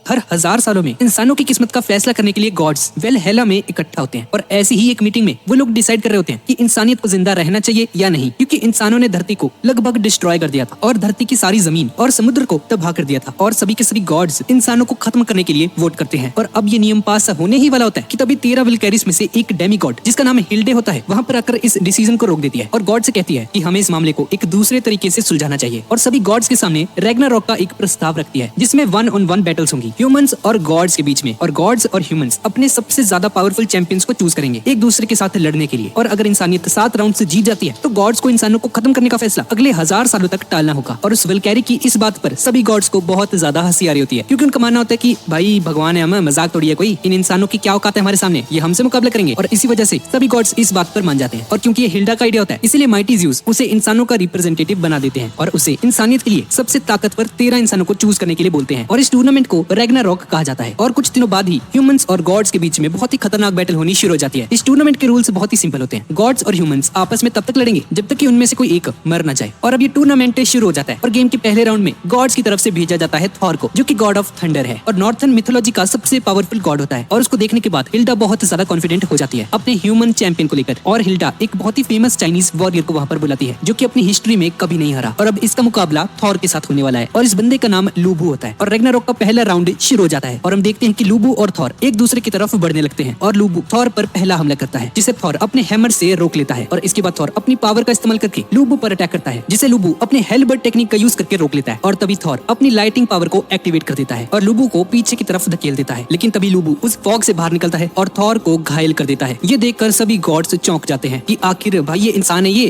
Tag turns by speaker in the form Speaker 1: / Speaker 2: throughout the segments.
Speaker 1: हर 1000 सालों में इंसानों की किस्मत का फैसला करने के लिए गॉड्स वेलहेला में इकट्ठा होते हैं और ऐसी ही एक मीटिंग में वो लोग डिसाइड कर रहे होते हैं कि इंसानियत को जिंदा रहना चाहिए या नहीं, क्योंकि इंसानों ने धरती को लगभग डिस्ट्रॉय कर दिया था और धरती की सारी जमीन और समुद्र को तबाह कर दिया था और सभी के सभी गॉड्स इंसानों को खत्म करने के लिए वोट करते हैं। और अब ये नियम पास होने ही वाला होता है कि तभी 13 विलकैरिस में से एक डेमी गॉड जिसका नाम हिल्डे होता है वहाँ पर आकर इस डिसीजन को रोक देती है और गॉड से कहती है कि हमें इस मामले को एक दूसरे तरीके से सुलझाना चाहिए और सभी गॉड्स के सामने रैग्नारॉक का एक प्रस्ताव रखती है जिसमें 1-on-1 बैटल्स होंगी ह्यूमंस और गॉड्स के बीच में, और गॉड्स और ह्यूमंस अपने सबसे ज्यादा पावरफुल चैंपियंस को चूज करेंगे एक दूसरे के साथ लड़ने के लिए। और अगर इंसानियत 7 राउंड से जीत जाती है तो गॉड्स को इंसानों को खत्म करने का फैसला अगले 1000 सालों तक टालना होगा। और उस वल्कैरी की इस बात पर सभी गॉड्स को बहुत ज्यादा हंसी आ रही होती है क्योंकि उनका मानना होता है कि भाई भगवान है, हमें मजाक तोड़ी है कोई, इन इंसानों की क्या औकात है हमारे सामने, ये हमसे मुकाबला करेंगे। और इसी वजह से सभी गॉड्स इस बात पर मान जाते हैं और क्योंकि ये हिल्डा का आइडिया होता है इसलिए माइटी ज़्यूस उसे इंसानों का रिप्रेजेंटेटिव बना देते हैं और उसे इंसानियत के लिए सबसे ताकतवर 13 इंसानों को चूज करने के लिए बोलते हैं और इस टूर्नामेंट को रैग्नारॉक कहा जाता है। और कुछ दिनों बाद ही ह्यूमंस और गॉड्स के बीच में बहुत ही खतरनाक बैटल होनी शुरू हो जाती है। इस टूर्नामेंट के रूल्स बहुत ही सिंपल होते हैं, गॉड्स और ह्यूमंस आपस में तब तक लड़ेंगे जब तक कि उनमें से कोई एक मर ना जाए। और अब ये टूर्नामेंट शुरू हो जाता है और गेम के पहले राउंड में गॉड्स की तरफ से भेजा जाता है थॉर को, जो कि गॉड ऑफ थंडर है और नॉर्थर्न मिथोलॉजी का सबसे पावरफुल गॉड होता है। और उसको देखने के बाद हिल्डा बहुत ज्यादा कॉन्फिडेंट हो जाती है अपने ह्यूमन चैंपियन को लेकर और हिल्डा एक बहुत ही फेमस चाइनीज वॉरियर को वहाँ पर बुलाती है जो कि अपनी हिस्ट्री में कभी नहीं हारा। और अब इसका मुकाबला थॉर के साथ होने वाला है और इस बंदे का नाम लूबू होता है। और रैग्नारॉक का पहला राउंड शुरू हो जाता है और हम देखते हैं कि लूबू और थॉर एक दूसरे की तरफ बढ़ने लगते हैं और लूबू थॉर पर पहला हमला करता है जिसे थॉर अपने हैमर से रोक लेता है। और इसके बाद थॉर अपनी पावर का इस्तेमाल करके लूबू पर अटैक करता है जिसे लूबू अपने हेलबर्ट टेक्निक का यूज करके रोक लेता है। और तभी थॉर अपनी लाइटिंग पावर को एक्टिवेट कर देता है और लूबू को पीछे की तरफ धकेल देता है, लेकिन तभी लूबू उस फॉग से बाहर निकलता है और थॉर को घायल कर देता है। ये देखकर सभी गॉड्स चौंक जाते हैं कि आखिर भाई ये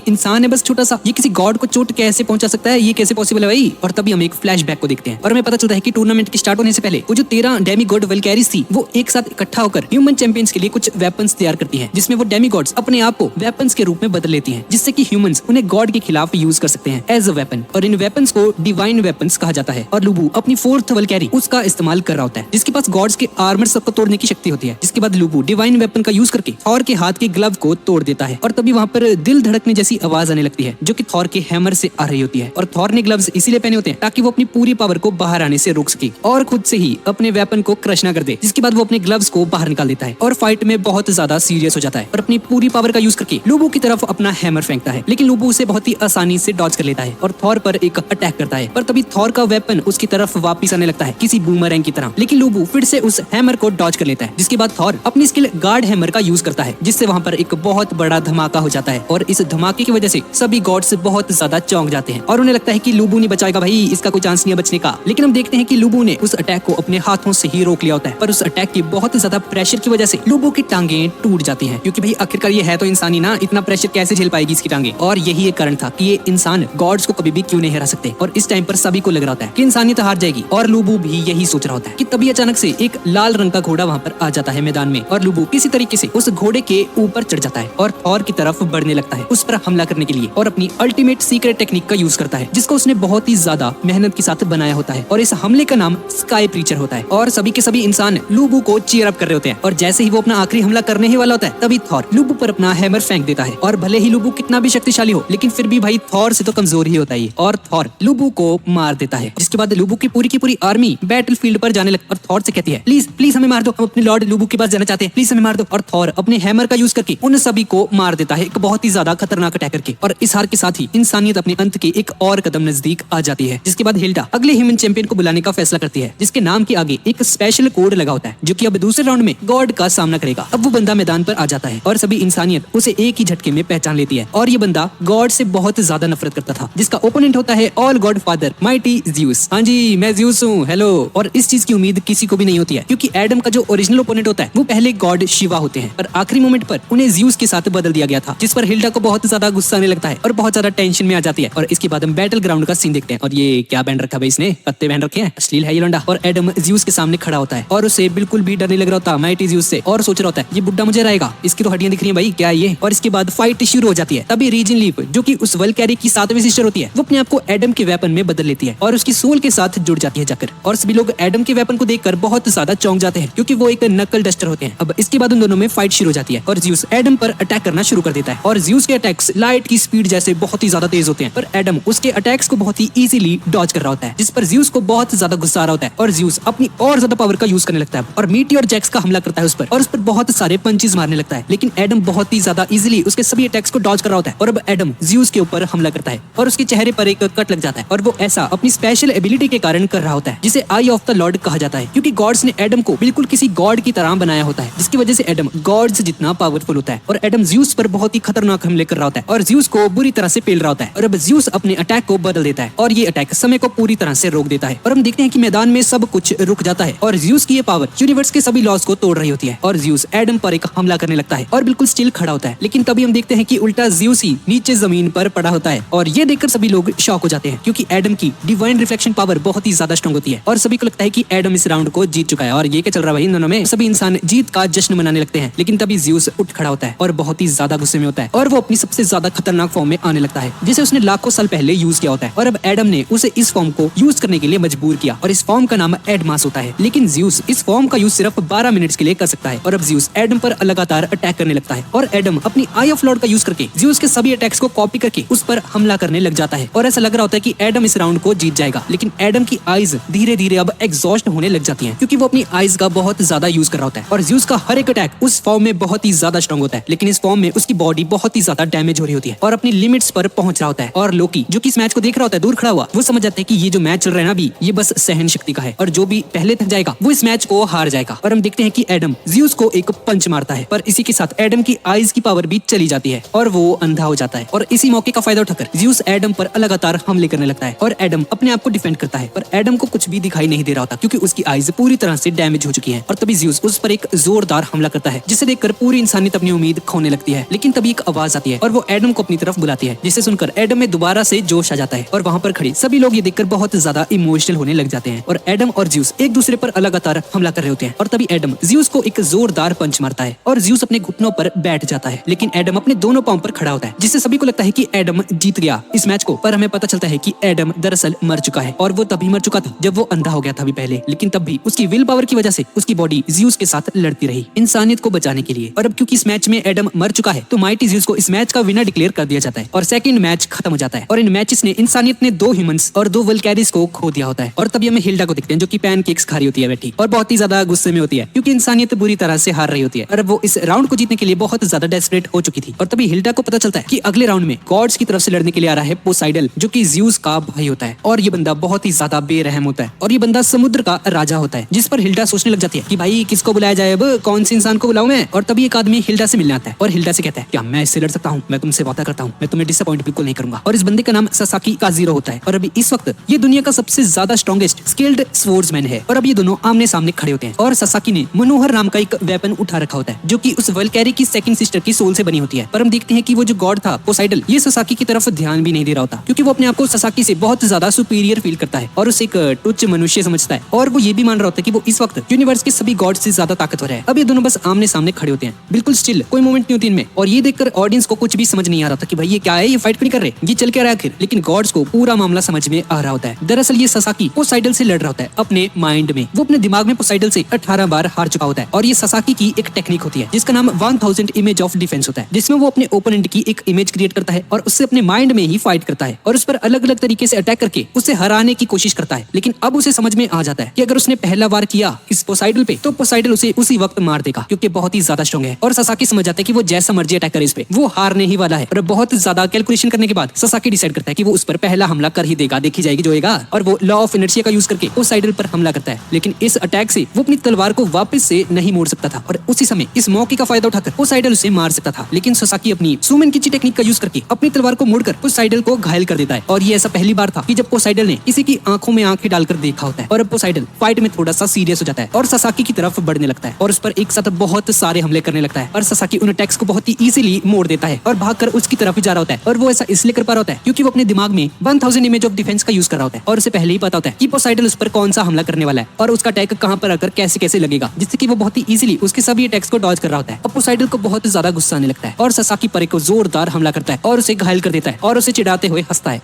Speaker 1: इंसान है बस छोटा सा, ये किसी गॉड को चोट कैसे पहुंचा सकता है, ये कैसे पॉसिबल है भाई। और तभी हम एक फ्लैशबैक को देखते हैं और हमें पता चलता है कि टूर्नामेंट के स्टार्ट होने से पहले वो जो 13 डेमी गॉड वल्कैरिस थी वो एक साथ इकट्ठा होकर ह्यूमन चैंपियंस के लिए कुछ वेपन्स तैयार करती हैं जिसमें वो डेमी गॉड्स अपने आप को वेपन्स के रूप में बदल लेती हैं जिससे कि ह्यूमंस उन्हें गॉड के खिलाफ यूज कर सकते हैं एज अ वेपन। और इन वेपन्स को डिवाइन वेपन्स कहा जाता है। और लूबू अपनी 4th वल्कैरी उसका इस्तेमाल कर रहा होता है जिसके पास गॉड्स के आर्मर सबको तोड़ने की शक्ति होती है। जिसके बाद लूबू डिवाइन वेपन का यूज करके थॉर के हाथ के ग्लव को तोड़ देता है और तभी वहाँ पर दिल धड़कने जैसी आवाज आने लगती है जो कि थॉर के हैमर से आ रही होती है। और थॉर ने ग्लव्स इसीलिए पहने होते हैं ताकि वो अपनी पूरी पावर को बाहर आने से रोक सके और खुद से ही अपने वेपन को क्रश ना कर दे। जिसके बाद वो अपने ग्लव्स को बाहर निकाल देता है और फाइट में बहुत ज्यादा सीरियस हो जाता है और अपनी पूरी पावर का यूज करके लूबू की तरफ अपना हैमर फेंकता है, लेकिन लूबू उसे बहुत ही आसानी से डॉज कर लेता है और थॉर पर एक अटैक करता है। पर तभी थॉर का वेपन उसकी तरफ वापस आने लगता है किसी बूमरैंग की तरह, लेकिन लूबू फिर से उस हैमर को डॉज कर लेता है। जिसके बाद थॉर अपनी स्किल गार्ड हैमर का यूज करता है जिससे वहाँ पर एक बहुत बड़ा धमाका हो जाता है और इस धमाके की वजह से सभी गॉड्स बहुत ज्यादा चौंक जाते हैं और उन्हें लगता है कि लूबू नहीं बचाएगा भाई, इसका कोई चांस नहीं है बचने का। लेकिन हम देखते हैं कि लूबू ने उस अटैक को अपने हाथों से ही रोक लिया होता है, पर उस अटैक की बहुत ज्यादा प्रेशर की वजह से लूबू की टांगे टूट जाती हैं क्योंकि भाई आखिरकार ये है तो इंसानी ना, इतना प्रेशर कैसे झेल पाएगी इसकी टांगे। और यही एक कारण था कि ये इंसान गॉड्स को कभी भी क्यों नहीं हरा सकते। और इस टाइम पर सभी को लग रहा होता है कि इंसानियत हार जाएगी और लूबू भी यही सोच रहा होता है कि तभी अचानक से एक लाल रंग का घोड़ा वहाँ पर आ जाता है मैदान में और लूबू किसी तरीके से उस घोड़े के ऊपर चढ़ जाता है और थॉर की तरफ बढ़ने लगता है उस पर हमला करने के लिए और अपनी अल्टीमेट सीक्रेट टेक्निक का यूज करता है जिसको उसने बहुत ही ज्यादा मेहनत के साथ बनाया होता है। और इस हमले का नाम स्काई प्रीचर होता है और सभी के सभी इंसान लूबू को चीयर अप कर रहे होते हैं। और जैसे ही वो अपना आखिरी हमला करने ही वाला होता है तभी थॉर लूबू पर अपना हैमर फेंक देता है और भले ही लूबू कितना भी शक्तिशाली हो लेकिन फिर भी भाई थॉर से तो कमजोर ही होता है और थॉर लूबू को मार देता है। जिसके बाद लूबू की पूरी आर्मी बैटल फील्ड पर जाने लगती और थॉर से कहती है प्लीज हमें मार दो, हम अपने लॉर्ड लूबू के पास जाना चाहते हैं, प्लीज हमें मार दो। और थॉर अपने हैमर का यूज करके उन सभी को मार देता है एक बहुत ही ज्यादा खतरनाक अटैक करके। और इस हार के साथ ही इंसानियत अपने अंत के एक और कदम नजदीक आ जाती है। जिसके बाद हिल्डा अगले ह्यूमन चैंपियन को बुलाने का फैसला करती है जिसके नाम के आगे एक स्पेशल कोड लगा होता है जो कि अब दूसरे राउंड में गॉड का सामना करेगा। अब वो बंदा मैदान पर आ जाता है और सभी इंसानियत उसे एक ही झटके में पहचान लेती है और ये बंदा गॉड से बहुत ज्यादा नफरत करता था जिसका ओपोनेंट होता है all God father mighty Zeus. हाँ जी, मैं ज़्यूस हूँ, हेलो। और इस चीज की उम्मीद किसी को भी नहीं होती है क्योंकि एडम का जो ओरिजिनल ओपोनेंट होता है वो पहले गॉड शिवा होते हैं पर आखिरी मोमेंट पर उन्हें ज़्यूस के साथ बदल दिया गया था जिस पर हिल्डा को बहुत ज्यादा गुस्सा आने लगता है और बहुत ज्यादा टेंशन में आ जाती है। और इसके बाद हम बैटल ग्राउंड का सीन देखते हैं और ये क्या पहन रखा है इसने, पत्ते पहन रखे हैं, अश्लील है ये लौंडा। और एडम ज़्यूस के सामने खड़ा होता है और उसे बिल्कुल भी डर नहीं लग रहा होता माइटी ज़्यूस से और सोच रहा होता है ये बुड्ढा मुझे रहेगा, इसकी तो हड्डियां दिख रही है भाई, क्या ये। और इसके बाद फाइट शुरू हो जाती है। तभी रीजन लीफ जो कि उस वल्कैरी की 7वीं सिस्टर होती है वो अपने आप को एडम के वेपन में बदल लेती है और उसकी सोल के साथ जुड़ जाती है जाकर। और सभी लोग एडम के वेपन को देखकर बहुत ज्यादा चौंक जाते हैं क्योंकि वो एक नकल डस्टर होते हैं। अब इसके बाद उन दोनों में फाइट शुरू हो जाती है और ज़्यूस एडम पर अटैक करना शुरू कर देता है और ज़्यूस के अटैक्स लाइट की स्पीड जैसे बहुत ही ज्यादा तेज होते हैं पर एडम उसके अटैक्स को बहुत ही इजीली डॉज कर रहा होता है जिस पर ज़्यूस को बहुत ज्यादा गुस्सा आ रहा होता है और ज़्यूस ज्यूस अपनी और ज्यादा पावर का यूज करने लगता है और मीटियोर जैक्स का हमला करता है उस पर और उस पर बहुत सारे पंचेस मारने लगता है। लेकिन एडम बहुत ही ज्यादा इजीली उसके सभी अटैक्स को डॉज कर रहा होता है और अब एडम ज्यूस के ऊपर हमला करता है और उसके चेहरे पर एक कट लग जाता है और वो ऐसा अपनी स्पेशल एबिलिटी के कारण कर रहा होता है जिसे आई ऑफ द लॉर्ड कहा जाता है, क्योंकि गॉड्स ने एडम को बिल्कुल किसी गॉड की तरह बनाया होता है, जिसकी वजह से एडम गॉड्स जितना पावरफुल होता है और एडम ज्यूस पर बहुत ही खतरनाक हमले कर रहा होता है और ज्यूस को बुरी तरह से पेल रहा होता है और अब ज्यूस अपने अटैक को बदल देता है और ये अटैक समय को पूरी तरह से रोक देता है और हम देखते हैं कि मैदान में सब कुछ रुक जाता है और ज्यूस की ये पावर यूनिवर्स के सभी लॉज को तोड़ रही होती है और ज्यूस एडम पर एक हमला करने लगता है और बिल्कुल स्टिल खड़ा होता है। लेकिन तभी हम देखते हैं कि उल्टा ज्यूस ही नीचे जमीन पर पड़ा होता है और ये देखकर सभी लोग शॉक हो जाते हैं, क्योंकि एडम की डिवाइन रिफ्लेक्शन पावर बहुत ही ज्यादा स्ट्रांग होती है और सभी को लगता है कि एडम इस राउंड को जीत चुका है। और ये क्या चल रहा है भाई इन दोनों में? सभी इंसान जीत का जश्न मनाने लगते हैं। लेकिन तभी ज्यूस उठ खड़ा होता है और बहुत ही ज्यादा गुस्से में होता है और वो अपनी सबसे ज्यादा खतरनाक फॉर्म में आने लगता है, जिसे उसने लाखों साल पहले यूज किया होता है और अब एडम ने उसे इस फॉर्म को यूज करने के लिए मजबूर किया और इस फॉर्म का नाम एडमास होता है। लेकिन ज्यूस इस फॉर्म का यूज सिर्फ 12 मिनट्स के लिए कर सकता है और अब ज्यूस एडम पर लगातार अटैक करने लगता है और एडम अपनी आई ऑफ लॉर्ड का यूज करके ज्यूस के सभी अटैक्स को कॉपी करके उस पर हमला करने लग जाता है और ऐसा लग रहा होता है कि एडम इस राउंड को जीत जाएगा। लेकिन एडम की आईज धीरे धीरे अब एग्जॉस्ट होने लग जाती हैं, क्योंकि वो अपनी आईज का बहुत ज्यादा यूज कर रहा होता है और ज्यूस का हर एक अटैक उस फॉर्म में बहुत ही ज्यादा स्ट्रांग होता है। लेकिन इस फॉर्म में उसकी बॉडी बहुत ही ज्यादा डैमेज हो रही होती है और अपनी लिमिट्स पर पहुंच रहा होता है और लोकी जो कि इस मैच को देख रहा होता है दूर खड़ा हुआ, वो समझ जाता है कि ये जो मैच चल रहा है ना अभी, ये बस सहन शक्ति का है और जो भी पहले थक जाएगा वो इस मैच को हार जाएगा। और हम देखते हैं कि एडम ज्यूस को एक पंच मारता है, पर इसी के साथ एडम की आईज की पावर भी चली जाती है और वो अंधा हो जाता है और इसी मौके का फायदा उठाकर ज्यूस एडम पर लगातार हमले करने लगता है और एडम अपने आप को डिफेंड करता है, पर एडम को कुछ भी दिखाई नहीं दे रहा होता क्योंकि उसकी आईज पूरी तरह से डैमेज हो चुकी है। और तभी ज्यूस उस पर एक जोरदार हमला करता है, जिसे देखकर पूरी इंसानियत अपनी उम्मीद खोने लगती है। लेकिन तभी एक आवाज आती है और वो एडम को अपनी तरफ बुलाती है, जिसे सुनकर एडम में दोबारा से जोश आ जाता है और वहाँ पर खड़े सभी लोग ये देखकर बहुत ज्यादा इमोशनल होने लग जाते हैं और एडम और ज्यूस एक दूसरे पर लगातार हमला कर रहे होते हैं। और तभी एडम ज्यूस को एक जोरदार पंच मारता है और ज्यूस अपने घुटनों पर बैठ जाता है, लेकिन एडम अपने दोनों पांव पर खड़ा होता है, जिससे सभी को लगता है कि एडम जीत गया इस मैच को। पर हमें पता चलता है कि एडम दरअसल मर चुका है और वो तभी मर चुका था जब वो अंधा हो गया था अभी पहले। लेकिन तब भी उसकी विल पावर की वजह से उसकी बॉडी ज्यूस के साथ लड़ती रही इंसानियत को बचाने के लिए। और अब क्योंकि इस मैच में एडम मर चुका है तो माइटी ज्यूस को इस मैच का विनर डिक्लेयर कर दिया जाता है और सेकंड मैच खत्म हो जाता है। और इन मैचेस ने इंसानियत ने 2 ह्यूमंस और 2 वल्कैरिस को खो दिया होता है। और तभी हमें हिल्डा को देखते हैं जो कि पैनकेक्स खा रही होती है बैठी और बहुत ही ज्यादा गुस्से में होती है क्योंकि इंसानियत बुरी तरह से हार रही होती है और अब वो इस राउंड को जीतने के लिए बहुत ज्यादा डेस्परेट हो चुकी थी। और तभी हिल्डा को पता चलता है कि अगले राउंड में गॉड्स की तरफ से लड़ने के लिए आ रहा है पोसाइडल, जो कि ज्यूस का भाई होता है और ये बंदा बहुत ही ज्यादा बेरहम होता है और ये बंदा समुद्र का राजा होता है, जिस पर हिल्डा सोचने लग जाती है कि भाई किसको बुलाया जाए, अब कौन से इंसान को बुलाऊं मैं। और तभी एक आदमी हिल्डा से मिलने आता है और हिल्डा से कहता है क्या मैं इससे लड़ सकता हूँ, मैं तुमसे वादा करता हूँ मैं तुम्हें डिसअपॉइंट बिल्कुल नहीं करूंगा। और इस बंदे का नाम ससाकी काजीरो होता है और अभी इस वक्त ये दुनिया का सबसे ज्यादा स्ट्रॉन्गेस्ट स्किल्ड स्वर्ड्समैन है। और अब ये दोनों आमने सामने खड़े होते हैं और ससाकी ने मनोहर नाम का एक वेपन उठा रखा होता है जो कि उस वल्कैरी की सेकंड सिस्टर की सोल से बनी होती है। पर हम देखते हैं कि वो जो गॉड था पोसाइडल, ये ससाकी की तरफ ध्यान भी नहीं दे रहा होता क्योंकि वो अपने आप को ससाकी से बहुत ज्यादा सुपीरियर फील करता है और उसे एक तुच्छ मनुष्य समझता है और वो ये भी मान रहा होता है कि वो इस वक्त यूनिवर्स के सभी गॉड से ज्यादा ताकतवर है। अब ये दोनों बस आमने सामने खड़े होते हैं, बिल्कुल स्टिल, कोई मूवमेंट नहीं होती इनमें। और ये देखकर ऑडियंस को कुछ भी समझ नहीं आ रहा था कि भाई ये क्या है, ये फाइट क्यों नहीं कर रहे, ये चल क्या रहा है आखिर। लेकिन गॉड्स को पूरा मामला समझ में आ रहा होता है। दरअसल ये ससाकी पोसाइडल से लड़ रहा होता है अपने माइंड में। वो अपने दिमाग में पोसाइडल से 18 बार हार चुका होता है और ये ससाकी की एक टेक्निक होती है जिसका नाम 1000 इमेज ऑफ डिफेंस होता है, जिसमें वो अपने ओपोनेंट की एक इमेज क्रिएट करता है और उससे अपने माइंड में ही फाइट करता है और उस पर अलग अलग तरीके से अटैक करके उसे हराने की कोशिश करता है। लेकिन अब उसे समझ में आ जाता है कि अगर उसने पहला वार किया इस पोसाइडल पे तो पोसाइडल उसे उसी वक्त मार देगा क्योंकि बहुत ही ज्यादा स्ट्रांग है। और ससाकी समझ जाता है कि वो जैसा मर्जी अटैक करे इस पे वो हारने ही वाला है। और बहुत ज्यादा कैलकुलेशन करने के बाद ससाकी डिसाइड करता है कि वो उस पर पहला हमला कर ही देगा, देखी जाएगी जो होगा। और वो लॉ ऑफ इनर्शिया का यूज करके पोसाइडल पर हमला करता है, लेकिन इस अटैक से वो अपनी तलवार को वापस से नहीं मोड़ सकता था और उसी समय इस मौके का फायदा उठाकर पोसाइडल उसे मार सकता था। लेकिन ससाकी अपनी सुमेन किची टेक्निक का यूज करके अपनी तलवार को मोड़कर पोसाइडल को घायल कर देता है। और ये ऐसा पहली बार था कि जब पोसाइडल ने किसी की आंखों में आंखें डालकर देखा होता है। और अब पोसाइडल फाइट में थोड़ा सा सीरियस हो जाता है और ससाकी की तरफ बढ़ने लगता है और उस पर एक साथ बहुत सारे हमले करने लगता है और ससाकी उन अटैक्स को बहुत ही इजीली मोड़ देता है और भागकर उसकी तरफ ही जा रहा होता है। और वो ऐसा इसलिए कर पा रहा होता है क्योंकि वो अपने दिमाग में 1000 इमेज ऑफ डिफेंस का यूज कर रहा होता है और उसे पहले ही पता होता है कि पोसाइडल उस पर कौन सा हमला करने वाला है और उसका अटैक कहां पर आकर कैसे कैसे लगेगा, जिससे कि वो बहुत ही इजीली उसके सभी अटैक्स को डॉज कर रहा होता है। अब पोसाइडल को बहुत ज्यादा गुस्सा आने लगता है और ससाकी पर एक जोरदार हमला करता है और उसे घायल कर देता है और उसे चिढ़ाते हुए हंसता है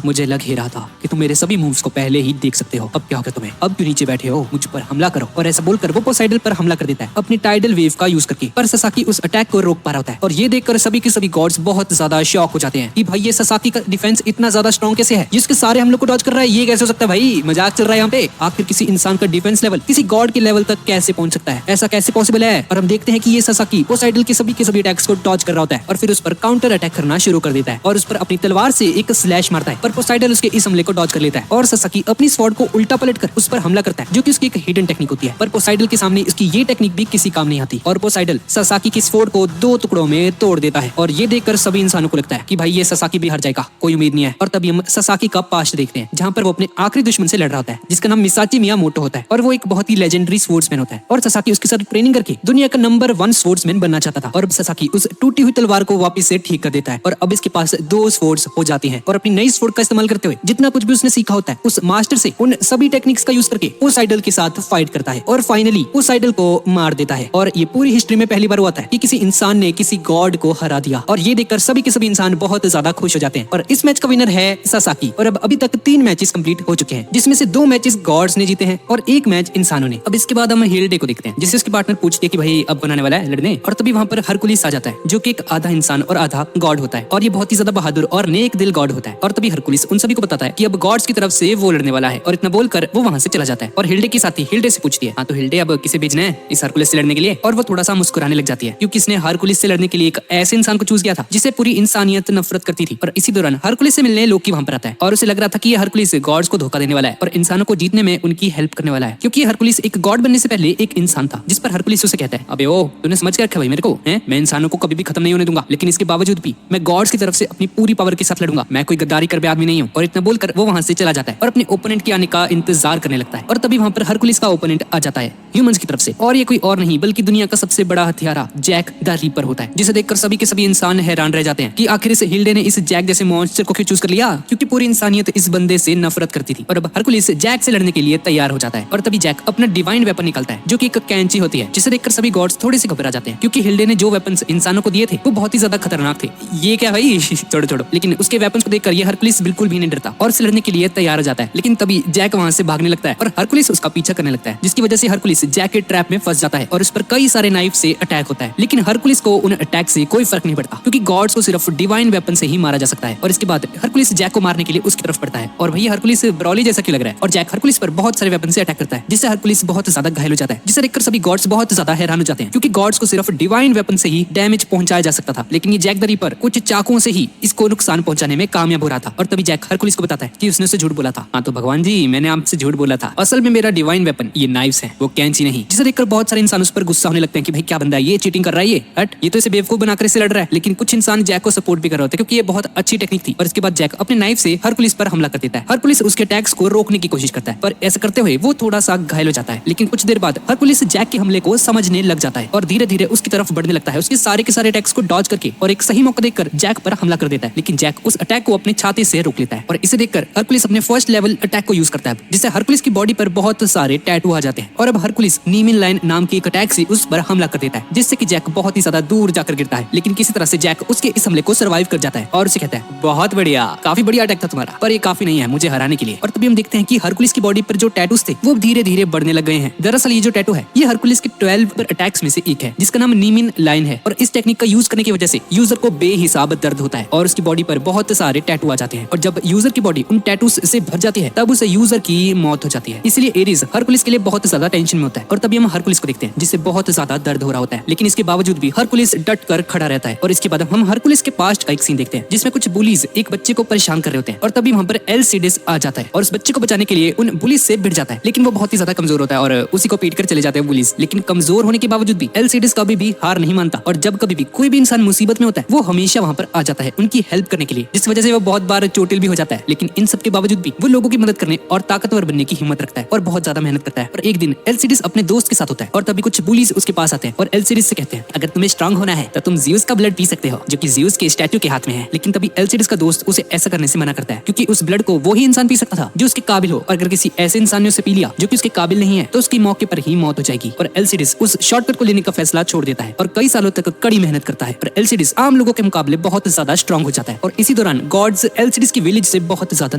Speaker 1: मुझे लग ही रहा था कि तुम मेरे सभी मूव्स को पहले ही देख सकते हो, अब क्या होगा तुम्हें, अब क्यों नीचे बैठे हो, मुझ पर हमला करो। और ऐसा बोलकर वो पोसाइडल पर हमला कर देता है अपनी टाइडल वेव का यूज करके। पर ससाकी उस अटैक को रोक पा रहा होता है और ये देखकर सभी के सभी गॉड्स बहुत ज्यादा शॉक हो जाते हैं कि भाई ये ससाकी का डिफेंस इतना ज्यादा स्ट्रॉन्ग कैसे है, जिसके सारे हम लोग को डॉज कर रहा है, ये कैसे हो सकता है भाई, मजाक चल रहा है यहाँ पे। अरे आखिर किसी इंसान का डिफेंस लेवल किसी गॉड के लेवल तक कैसे पहुंच सकता है, ऐसा कैसे पॉसिबल है। और हम देखते हैं कि ये सासाकी पोसाइडल के सभी अटैक्स को डॉज कर रहा होता है और फिर उस पर काउंटर अटैक करना शुरू कर देता है और उस पर अपनी तलवार से एक स्लैश मारता है, पर पोसाइडल उसके इस हमले को डॉज कर लेता है और सासाकी अपनी स्वॉर्ड को उल्टा पलट कर उस पर हमला करता है, जो कि उसकी एक हिडन टेक्निक होती है। पर पोसाइडल के सामने इसकी ये टेक्निक भी किसी काम नहीं आती और पोसाइडल सासाकी की स्वॉर्ड को 2 टुकड़ों में तोड़ देता है। और ये देखकर सभी इंसानों को लगता है कि भाई ये सासाकी भी हार जाएगा, कोई उम्मीद नहीं है। और तभी हम सासाकी का पास्ट देखते हैं, जहाँ पर वो अपने आखिरी दुश्मन से लड़ रहा होता है, जिसका नाम मिसाची मियामोटो होता है और वो एक बहुत ही लेजेंडरी स्वॉर्ड्समैन होता है। और सासाकी उसके साथ ट्रेनिंग करके दुनिया का नंबर 1 स्वॉर्ड्समैन बनना चाहता था। और अब सासाकी उस टूटी हुई तलवार को वापस से ठीक कर देता है और अब इसके पास 2 स्वॉर्ड्स हो जाती हैं। और अपनी नई स्वॉर्ड का इस्तेमाल करते हुए जितना कुछ भी उसने सीखा होता है उस मास्टर से उन सभी टेक्निक्स का यूज करके पोसाइडल के साथ फाइट करता है और फाइनली पोसाइडल को मार देता है। और ये पूरी हिस्ट्री में पहली बार हुआ था कि किसी इंसान ने किसी गॉड को हरा दिया और ये देखकर सभी के सभी इंसान बहुत ज्यादा खुश हो जाते हैं। और इस मैच का विनर है सासाकी। और अब अभी तक 3 मैचेस कंप्लीट हो चुके हैं, जिसमें से 2 मैचेस गॉड्स ने जीते हैं और 1 मैच इंसानों ने। अब इसके बाद हम हिल्डे को देखते हैं, जिससे उसके पार्टनर पूछती है कि भाई अब बनाने वाला है लड़ने। और तभी वहां पर हरकुलिस आ जाता है, जो कि एक आधा इंसान और आधा गॉड होता है और ये बहुत ही ज्यादा बहादुर और नेक दिल गॉड होता है। और तभी हरकुलिस उन सभी को बताता है कि अब गॉड्स की तरफ से वो लड़ने वाला है और इतना बोलकर वो वहां से चला जाता है। और हिल्डे के साथ ही हिल्डे से पूछती है, हाँ तो हिल्डे अब किसे भेजना है इस हरकुलिस से लड़ने के लिए। और वो थोड़ा सा मुस्कुराने लग जाती है, क्योंकि इसने हरकुलिस से लड़ने के लिए एक ऐसे इंसान को चूज किया था जिसे पूरी इंसानियत नफरत करती थी। और इसी दौरान हरकुलिस से मिलने लोकी वहां पर आता है और उसे लग रहा था कि ये हरकुलिस गॉड्स को धोखा देने वाला है और इंसानों को जीतने में उनकी हेल्प करने वाला है, क्योंकि हरकुलिस एक गॉड बनने से पहले एक इंसान था। जिस पर हरकुलिस उसे कहता है, अबे ओ तूने समझ के रखा भाई मेरे को है, मैं इंसानों को कभी भी खत्म नहीं होने दूंगा, लेकिन इसके बावजूद भी मैं गॉड्स की तरफ से अपनी पूरी पावर के साथ लड़ूंगा, मैं कोई गद्दारी कर आदमी नहीं हूँ। और इतना बोलकर वो वहां से चला जाता है और अपने ओपोनेंट के आने का इंतजार करने लगता है। और तभी वहां पर हरकुलिस का ओपोनेंट आ जाता है ह्यूमंस की तरफ से, और ये कोई और नहीं बल्कि दुनिया का सबसे बड़ा हथियारा जैक द रीपर होता है, जिसे देखकर सभी के सभी इंसान हैरान रह जाते हैं कि आखिर इस हिल्डे ने इस जैक जैसे मॉन्स्टर को क्यों चूज कर लिया, क्योंकि पूरी इंसानियत इस बंदे से नफरत करती थी। और अब हरकुलिस जैक से लड़ने के लिए तैयार हो जाता है और तभी जैक अपना डिवाइन वेपन निकालता है, जो कि एक कैंची होती है, जिसे देखकर सभी गॉड्स थोड़े से घबरा जाते हैं, क्योंकि हिल्डे ने जो वेपन्स इंसानों को दिए थे वो बहुत ही ज्यादा खतरनाक थे। ये क्या भाई छोड़ो छोड़ो, लेकिन उसके वेपन्स को देखकर ये हरकुलिस बिल्कुल भी नहीं डरता और लड़ने के लिए तैयार हो जाता है। लेकिन तभी जैक वहां से भागने लगता है और हरकुलिस उसका पीछा करने लगता है, जिसकी वजह से हरकुलिस जैक के ट्रैप में फंस जाता है और उस पर कई सारे नाइफ से अटैक होता है। लेकिन हरकुलिस को उन अटैक से कोई फर्क नहीं पड़ता, क्योंकि गॉड्स को सिर्फ डिवाइन वेपन से ही मारा जा सकता है। और इसके बाद हरकुलिस जैक को मारने के लिए उसकी तरफ पड़ता है और भैया हरकुलिस ब्रॉली जैसा क्यों लग रहा है, और जैक हरकुलिस पर बहुत सारे वेपन से अटैक करता है, जिससे हरकुलिस बहुत ज्यादा घायल हो जाता है, जिसे देखकर सभी गॉड्स बहुत ज्यादा हैरान हो जाते हैं, क्योंकि गॉड्स को सिर्फ डिवाइन वेपन से ही डैमेज पहुंचाया जा सकता था, लेकिन ये जैक द रीपर कुछ चाकुओं से ही इसको नुकसान पहुंचाने में कामयाब हो रहा था। और तभी जैक हरकुलिस को बताता है कि उसने उसे झूठ बोला था। हाँ तो भगवान जी मैंने आपसे झूठ बोला था, असल में मेरा डिवाइन वेपन ये नाइफ्स है, वो कैंची नहीं। जिसे देखकर बहुत सारे इंसान उस पर गुस्सा होने लगते हैं कि भाई क्या बंदा है ये, चीटिंग कर रहा है ये, हट ये तो इसे बेवकूफ बनाकर इसे लड़ रहा है। लेकिन कुछ इंसान जैक को सपोर्ट भी कर रहे होते हैं, क्योंकि ये बहुत अच्छी टेक्निक थी। और इसके बाद जैक अपने नाइफ से हरकुलिस पर हमला कर देता है। हरकुलिस उसके अटैक्स को रोकने की कोशिश करता है, पर ऐसा करते हुए वो थोड़ा सा घायल हो जाता है। लेकिन कुछ देर बाद हरकुलिस जैक के हमले को समझने लग जाता है और धीरे धीरे उसकी तरफ बढ़ने लगता है, उसके सारे के सारे अटैक्स को डॉज करके, और एक सही मौका देखकर जैक पर हमला कर देता है। लेकिन जैक उस अटैक को अपने छाती से रोक लेता है और इसे देखकर हरकुलिस अपने फर्स्ट लेवल अटैक को यूज करता है, जिससे हरकुलिस की बॉडी पर बहुत सारे टैटू आ जाते हैं। और अब हरकुलिस नीमिन लाइन नाम की एक अटैक से उस पर हमला कर देता है, जिससे कि जैक बहुत ही ज्यादा दूर जाकर गिरता है। लेकिन किसी तरह से जैक उसके इस हमले को सर्वाइव कर जाता है और उसे कहता है बहुत बढ़िया, काफी बढ़िया अटैक था तुम्हारा, पर ये काफी नहीं है मुझे हराने के लिए। और तभी हम देखते हैं कि हरकुलिस की बॉडी पर जो टैटूज थे वो धीरे धीरे बढ़ने लग गए हैं। दरअसल ये जो टैटू है ये हरकुलिस के 12 पर अटैक्स में से एक है, जिसका नाम नीमिन लाइन है। और इस टेक्निक का यूज करने की वजह से यूजर को बेहिसाब दर्द होता है और उसकी बॉडी पर बहुत सारे टैटू आ जाते हैं। और जब यूजर की बॉडी उन टैटूज से भर जाती है तब उसे यूजर की मौत हो जाती है। इसलिए एरिस हरकुलिस के लिए बहुत ज्यादा टेंशन में होता है। और तभी हम हरकुलिस को देखते हैं जिससे बहुत ज्यादा दर्द हो रहा होता है, लेकिन इसके बावजूद भी हरकुलिस डट कर खड़ा रहता है। और इसके बाद हम हरकुलिस के पास्ट का एक सीन देखते हैं, जिसमें कुछ बुलीज एक बच्चे को परेशान कर रहे होते हैं। और तभी वहां पर एलसीडिस आ जाता है और उस बच्चे को बचाने के लिए उन बुलीज से भिड़ जाता है, लेकिन वो बहुत ही ज्यादा कमजोर होता है और उसी को पीट कर चले जाते हैं बुलीज। लेकिन कमजोर होने के बावजूद भी एलसीडिस कभी भी हार नहीं मानता, और जब कभी भी कोई भी इंसान मुसीबत में होता है वो हमेशा वहां पर आ जाता है उनकी हेल्प करने के लिए, जिस वजह से वो बहुत बार चोटिल भी हो जाता है। लेकिन इन सब के बावजूद भी वो लोगों की मदद करने और ताकतवर बनने की हिम्मत रखता है और बहुत ज्यादा मेहनत करता है। और एक दिन एलसीडिस अपने दोस्त के साथ होता है और तभी कुछ बुलीज उसके पास आते हैं और एलसीडिस से कहते हैं अगर तुम्हें स्ट्रांग होना है तो तुम ज़्यूस का ब्लड पी सकते हो, जो कि ज़्यूस के स्टैच्यू के हाथ में है। लेकिन तभी एलसीडिस का दोस्त उसे ऐसा करने से मना करता है, क्योंकि उस ब्लड को वो ही इंसान पी सकता था जो उसके काबिल हो, और अगर किसी ऐसे इंसान ने उसे पी लिया जो कि उसके काबिल नहीं है तो उसकी मौके पर ही मौत हो जाएगी। और एलसीडिस उस शॉर्टकट को लेने का फैसला छोड़ देता है और कई सालों तक कड़ी मेहनत करता है। और एलसीडिस आम लोगों के मुकाबले बहुत ज्यादा स्ट्रांग हो जाता है। और इसी दौरान गॉड्स एलसीडिस की विलेज से बहुत ज्यादा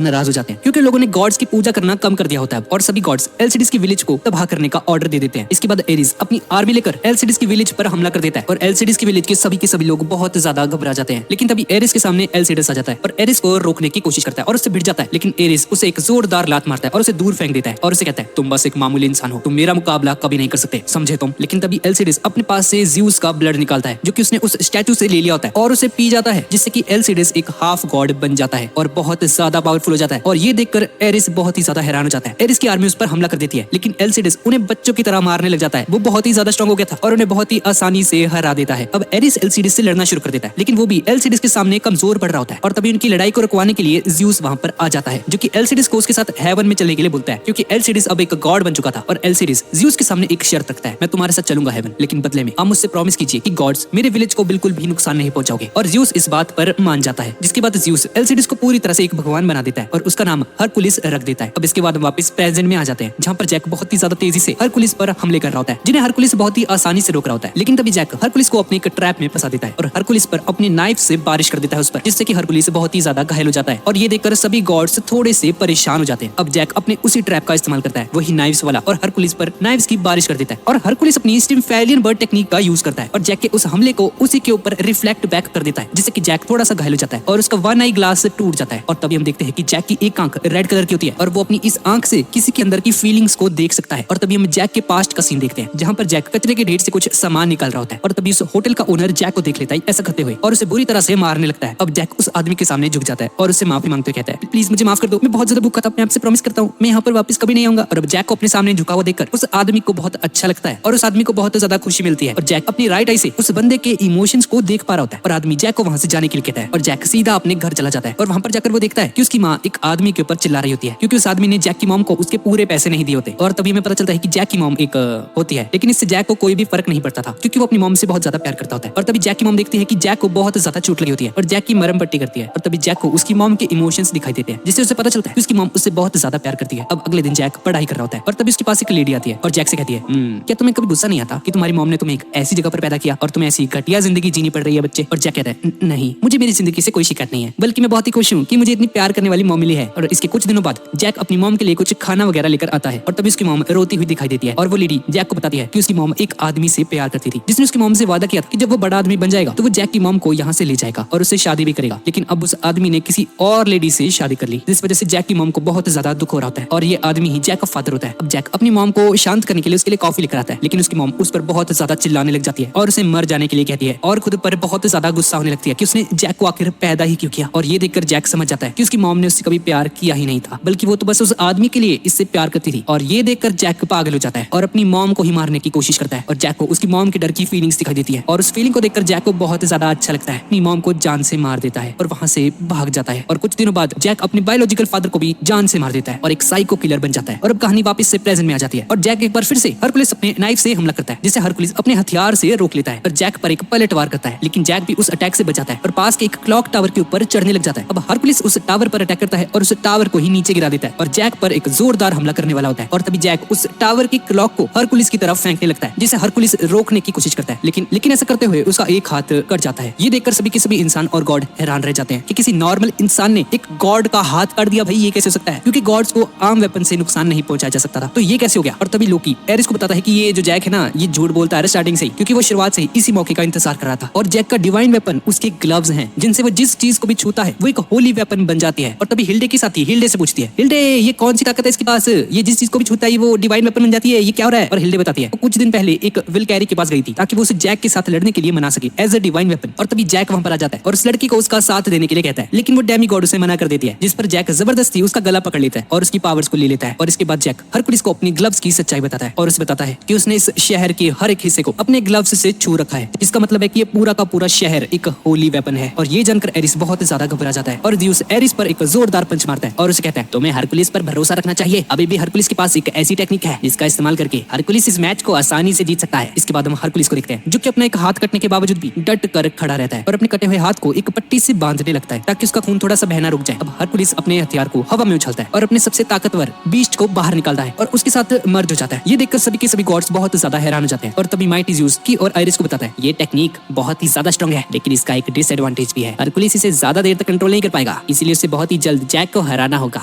Speaker 1: नाराज हो जाते हैं, क्योंकि लोगों ने गॉड्स की पूजा करना कम कर दिया होता है और सभी गॉड्स एलसीडिस की विलेज को तबाह करने का ऑर्डर दे देते हैं। इसके बाद एरिस अपनी आर्मी लेकर एलसीडिस की विलेज पर हमला कर देता है और एलसीडिस की विलेज के सभी लोग बहुत ज्यादा घबरा जाते हैं। लेकिन तभी एरिस के सामने एलसीडिस आ जाता है और एरिस को रोकने की कोशिश करता है और उससे भिड़ जाता है, लेकिन एरिस उसे एक जोरदार लात मारता है और उसे दूर फेंक देता है और उसे कहता है तुम बस एक मामूली इंसान हो, तुम मेरा मुकाबला कभी नहीं कर सकते, समझे तुम। लेकिन तभी एल्सिडिस अपने पास से ज़्यूस का ब्लड निकालता है जो कि उसने उस स्टैचू से ले लिया होता है और उसे पी जाता है, जिससे कि एल्सिडिस एक हाफ गॉड बन जाता है और बहुत ज्यादा पावरफुल हो जाता है। और ये देखकर एरिस बहुत ही ज्यादा हैरान हो जाता है। एरिस की आर्मी उस पर हमला कर देती है, लेकिन एल्सिडिस उन्हें बच्चों की तरह मारने लग जाता है। वो बहुत ही ज्यादा स्ट्रांग हो गया था और उन्हें बहुत ही आसानी से हरा देता है। अब एरिस एल्सिडिस से लड़ना शुरू कर देता है, लेकिन वो भी एल्सिडिस के सामने कमजोर पड़ रहा होता है और तभी उनकी लड़ाई को रुकवाने के लिए ज़्यूस वहां पर आ जाता है, जो कि एल्सिडिस को उसके साथ हेवन में चलने के लिए बोलता है, क्योंकि एल्सिडिस अब एक गॉड बन चुका था। और एल्सिडिस ज़्यूस के सामने एक शर्त रखता है, मैं तुम्हारे साथ चलूंगा हेवन, लेकिन बदले में आप मुझसे प्रॉमिस कीजिए कि गॉड्स मेरे विलेज को बिल्कुल भी नुकसान नहीं पहुंचाओगे। और ज़्यूस इस बात पर मान जाता है, जिसके बाद ज़्यूस एल्सिडिस को पूरी तरह से एक भगवान बना देता है और उसका नाम हरकुलिस रख देता है। अब इसके बाद वापस प्रेजेंट में आ जाते हैं, जहाँ पर जैक बहुत ही ज्यादा तेजी से हरकुलिस पर हमले कर रहा होता है, जिन्हें हरकुलिस बहुत ही आसानी से रोक रहा होता है। लेकिन तभी जैक हरकुलिस को अपने एक ट्रैप में फंसा देता है और हरकुलिस पर अपनी नाइफ से बारिश कर देता है उस पर, जिससे कि हरकुलिस बहुत ही ज्यादा घायल हो जाता है। और ये देखकर सभी गॉड्स थोड़े से परेशान हो जाते हैं। अब जैक अपने उसी ट्रैप का इस्तेमाल करता है, वही नाइफ्स वाला, और हरकुलिस पर नाइफ्स की बारिश कर देता है। और हरकुलिस अपनी स्टिम्फेलियन बर्ड टेक्निक का यूज करता है और जैक के उस हमले को उसी के ऊपर रिफ्लेक्ट बैक कर देता है, जिससे कि जैक थोड़ा सा घायल हो जाता है और उसका वन आई ग्लास टूट जाता है। और तभी हम देखते हैं कि जैक की एक आंख रेड कलर की होती है और वो अपनी इस आंख से किसी के अंदर की फीलिंग्स को देख सकता है। और तभी हम जैक के पास्ट का सीन देखते हैं, जहाँ पर जैक कचरे के ढेर से कुछ सामान निकाल रहा होता है और तभी उस होटल का ओनर जैक को देख लेता है ऐसा करते हुए और उसे बुरी तरह से मारने लगता है। अब जैक उस आदमी के सामने झुक जाता है और उससे माफी मांगते हुए कहता है, प्लीज मुझे माफ कर दो, मैं बहुत ज्यादा भूखा था, मैं आपसे प्रॉमिस करता हूँ मैं यहाँ पर वापस कभी नहीं आऊंगा। और अब जैक को अपने सामने झुका हुआ देखकर उस आदमी को बहुत अच्छा लगता है और उस आदमी को बहुत ज्यादा खुशी मिलती है और जैक अपनी राइट आई से उस बंदे के इमोशंस को देख पा रहा होता है और आदमी जैक को वहां से जाने के लिए कहता है और जैक सीधा अपने घर चला जाता है। और वहां पर जाकर वो देखता है कि उसकी माँ एक आदमी के ऊपर चिल्ला रही होती है, क्योंकि उस आदमी ने जैक की मॉम को उसके पूरे पैसे नहीं दिए होते। और तभी हमें पता चलता है कि जैक की मॉम एक होती है, लेकिन इससे जैक को कोई भी फर्क नहीं पड़ता था, क्योंकि वो अपनी मॉम से बहुत ज्यादा प्यार करता होता है। और तभी जैक की मॉम देखती है कि जैक को बहुत ज्यादा चोट लगी होती है और जैक की मरहम पट्टी करती है और तभी जैक को उसकी मॉम के इमोशंस दिखाई देते हैं, जिससे उसे पता चलता है कि उसकी मॉम उससे बहुत ज्यादा प्यार करती है। अब अगले दिन जैक पढ़ाई कर रहा होता है और तभी उसके पास एक लेडी आती है और जैक से कहती है, क्या तुम्हें कभी गुस्सा नहीं आता कि तुम्हारी मॉम ने तुम्हें एक ऐसी जगह पर पैदा किया और तुम्हें ऐसी घटिया जिंदगी जीनी पड़ रही है बच्चे। और जैक कहता है, नहीं, मुझे मेरी जिंदगी से कोई शिकायत नहीं है, बल्कि मैं बहुत ही खुश हूँ कि मुझे इतनी प्यार करने वाली मॉम मिली है। और इसके कुछ दिनों बाद जैक अपनी मॉम के लिए कुछ खाना वगैरह लेकर आता है और तभी उसकी मॉम रोती हुई दिखाई देती है और वो लेडी जैक को बताती है कि उसकी मॉम एक आदमी से प्यार करती थी, जिसने उसकी मॉम से वादा किया था कि जब वो बड़ा आदमी बन जाएगा तो वो जैक की मॉम को यहाँ से ले जाएगा और उससे शादी भी करेगा। लेकिन अब उस आदमी ने किसी और लेडी से शादी कर ली, जिस वजह से जैक की मॉम को बहुत ज्यादा दुख हो रहा होता है और ये आदमी ही जैक का फादर होता है। अब जैक अपनी मॉम को शांत करने के लिए उसके लिए कॉफी लेकर आता है, लेकिन उसकी मॉम उस पर बहुत ज्यादा चिल्लाने लग जाती है और उसे मर जाने के लिए कहती है और खुद पर बहुत ज्यादा गुस्सा होने लगती है कि उसने जैक को आखिर पैदा ही क्यों किया। और ये देखकर जैक समझ जाता है कि उसकी मॉम ने उससे कभी प्यार किया ही नहीं था, बल्कि वो तो बस उस आदमी के लिए इससे प्यार करती थी। और ये देखकर जैक पागल हो जाता है और अपनी मॉम को ही मारने की कोशिश करता है और जैक को उसकी मॉम के डर की फीलिंग्स दिखाई देती है और उस फीलिंग को देखकर जैक को बहुत ज्यादा अच्छा लगता है, अपनी मॉम को जान से मार देता है और वहां से भाग जाता है। और कुछ दिनों बाद जैक अपने बायोलॉजिकल फादर को भी जान से मार देता है और एक साइको किलर बन जाता है। और अब कहानी वापस से प्रेजेंट में आ जाती है और जैक एक बार फिर से हरकुलिस अपने नाइफ से हमला करता है, जिसे हरकुलिस अपने हथियार से रोक लेता है और जैक पर एक पलटवार करता है, लेकिन जैक भी उस अटैक से बचाता है और पास के एक क्लॉक टावर के ऊपर चढ़ने लग जाता है। अब हरकुलिस उस टावर पर अटैक करता है और उस टावर को ही नीचे गिरा देता है और जैक पर एक जोरदार हमला करने वाला होता है। और तभी जैक उस टावर की क्लॉक को हरकुलिस की तरफ फेंकने लगता है, जिसे हरकुलिस रोकने की कोशिश करता है, लेकिन ऐसा करते हुए उसका एक हाथ कट जाता है। ये देखकर सभी के सभी इंसान और गॉड हैरान रह जाते हैं कि किसी नॉर्मल इंसान ने एक गॉड का हाथ काट दिया। भाई ये कैसे हो सकता है, क्योंकि गॉड्स को आम वेपन से नुकसान नहीं पहुंचाया जा सकता था, तो ये कैसे हो गया। और तभी लोकी एरिस को बताता है कि ये जो जैक है ना, ये झूठ बोलता है स्टार्टिंग से ही, क्योंकि वो शुरुआत से ही इसी मौके का इंतजार कर रहा था। और जैक का डिवाइन वेपन उसके ग्लव्स हैं, जिनसे वो जिस चीज को भी छूता है वो एक होली वेपन बन जाती है। और तभी हिल्डे की साथी हिल्डे से पूछती है, हिल्डे ये कौन सी ताकत है इसके पास, ये जिस चीज को भी छूता है वो डिवाइन वेपन बन जाती है, ये क्या हो रहा है। और हिल्डे बताती है कुछ दिन पहले एक विलकैरी के पास गई थी ताकि वो उसे जैक के साथ लड़ने के लिए मना सके एज अ डिवाइन वेपन। और तभी जैक वहां पर आ जाता है और उस लड़की को उसका साथ देने के लिए कहता है, लेकिन वो डेमी गॉड उसे मना कर देती है, जिस पर जैक जबरदस्ती उसका गला पकड़ लेता है और उसकी पावर्स को ले लेता है। और इसके बाद जैक हरकुलिस को अपनी ग्लव्स की सच्चाई बताता है और उसे बताता है कि उसने इस शहर के हर एक हिस्से को अपने ग्लव्स से छू रखा है, जिसका मतलब है कि ये पूरा का पूरा शहर एक होली वेपन है। और ये जानकर एरिस बहुत ज्यादा घबरा जाता है और ज़्यूस एरिस पर एक जोरदार पंच मारता है और उसे कहता है, तुम्हें हरकुलिस पर भरोसा रखना चाहिए, अभी भी हरकुलिस के पास एक ऐसी टेक्निक है जिसका इस्तेमाल करके हरकुलिस इस मैच को आसानी से जीत सकता है। इसके बाद हम हरकुलिस को देखते हैं, जो कि अपना एक हाथ कटने के बावजूद भी डट कर खड़ा रहता है और अपने कटे हुए हाथ को एक पट्टी से बांधने लगता है ताकि उसका खून थोड़ा सा बहना रुक जाए। अब हरकुलिस अपने हथियार को हवा में उछालता है और अपने सबसे ताकतवर बीस्ट को बाहर निकालता है और उसके साथ मर्ज हो जाता है। ये देखकर सभी के सभी गॉड्स बहुत ज्यादा हैरान हो जाते हैं। और तभी माइटी ज़्यूस की और आइरिस को बताता है, ये टेक्निक बहुत ही ज्यादा स्ट्रांग है, लेकिन इसका एक डिसएडवांटेज भी है, हरकुलिस इसे ज्यादा देर तक कंट्रोल नहीं कर पाएगा, इसीलिए उसे बहुत ही जल्द जैक को हराना होगा,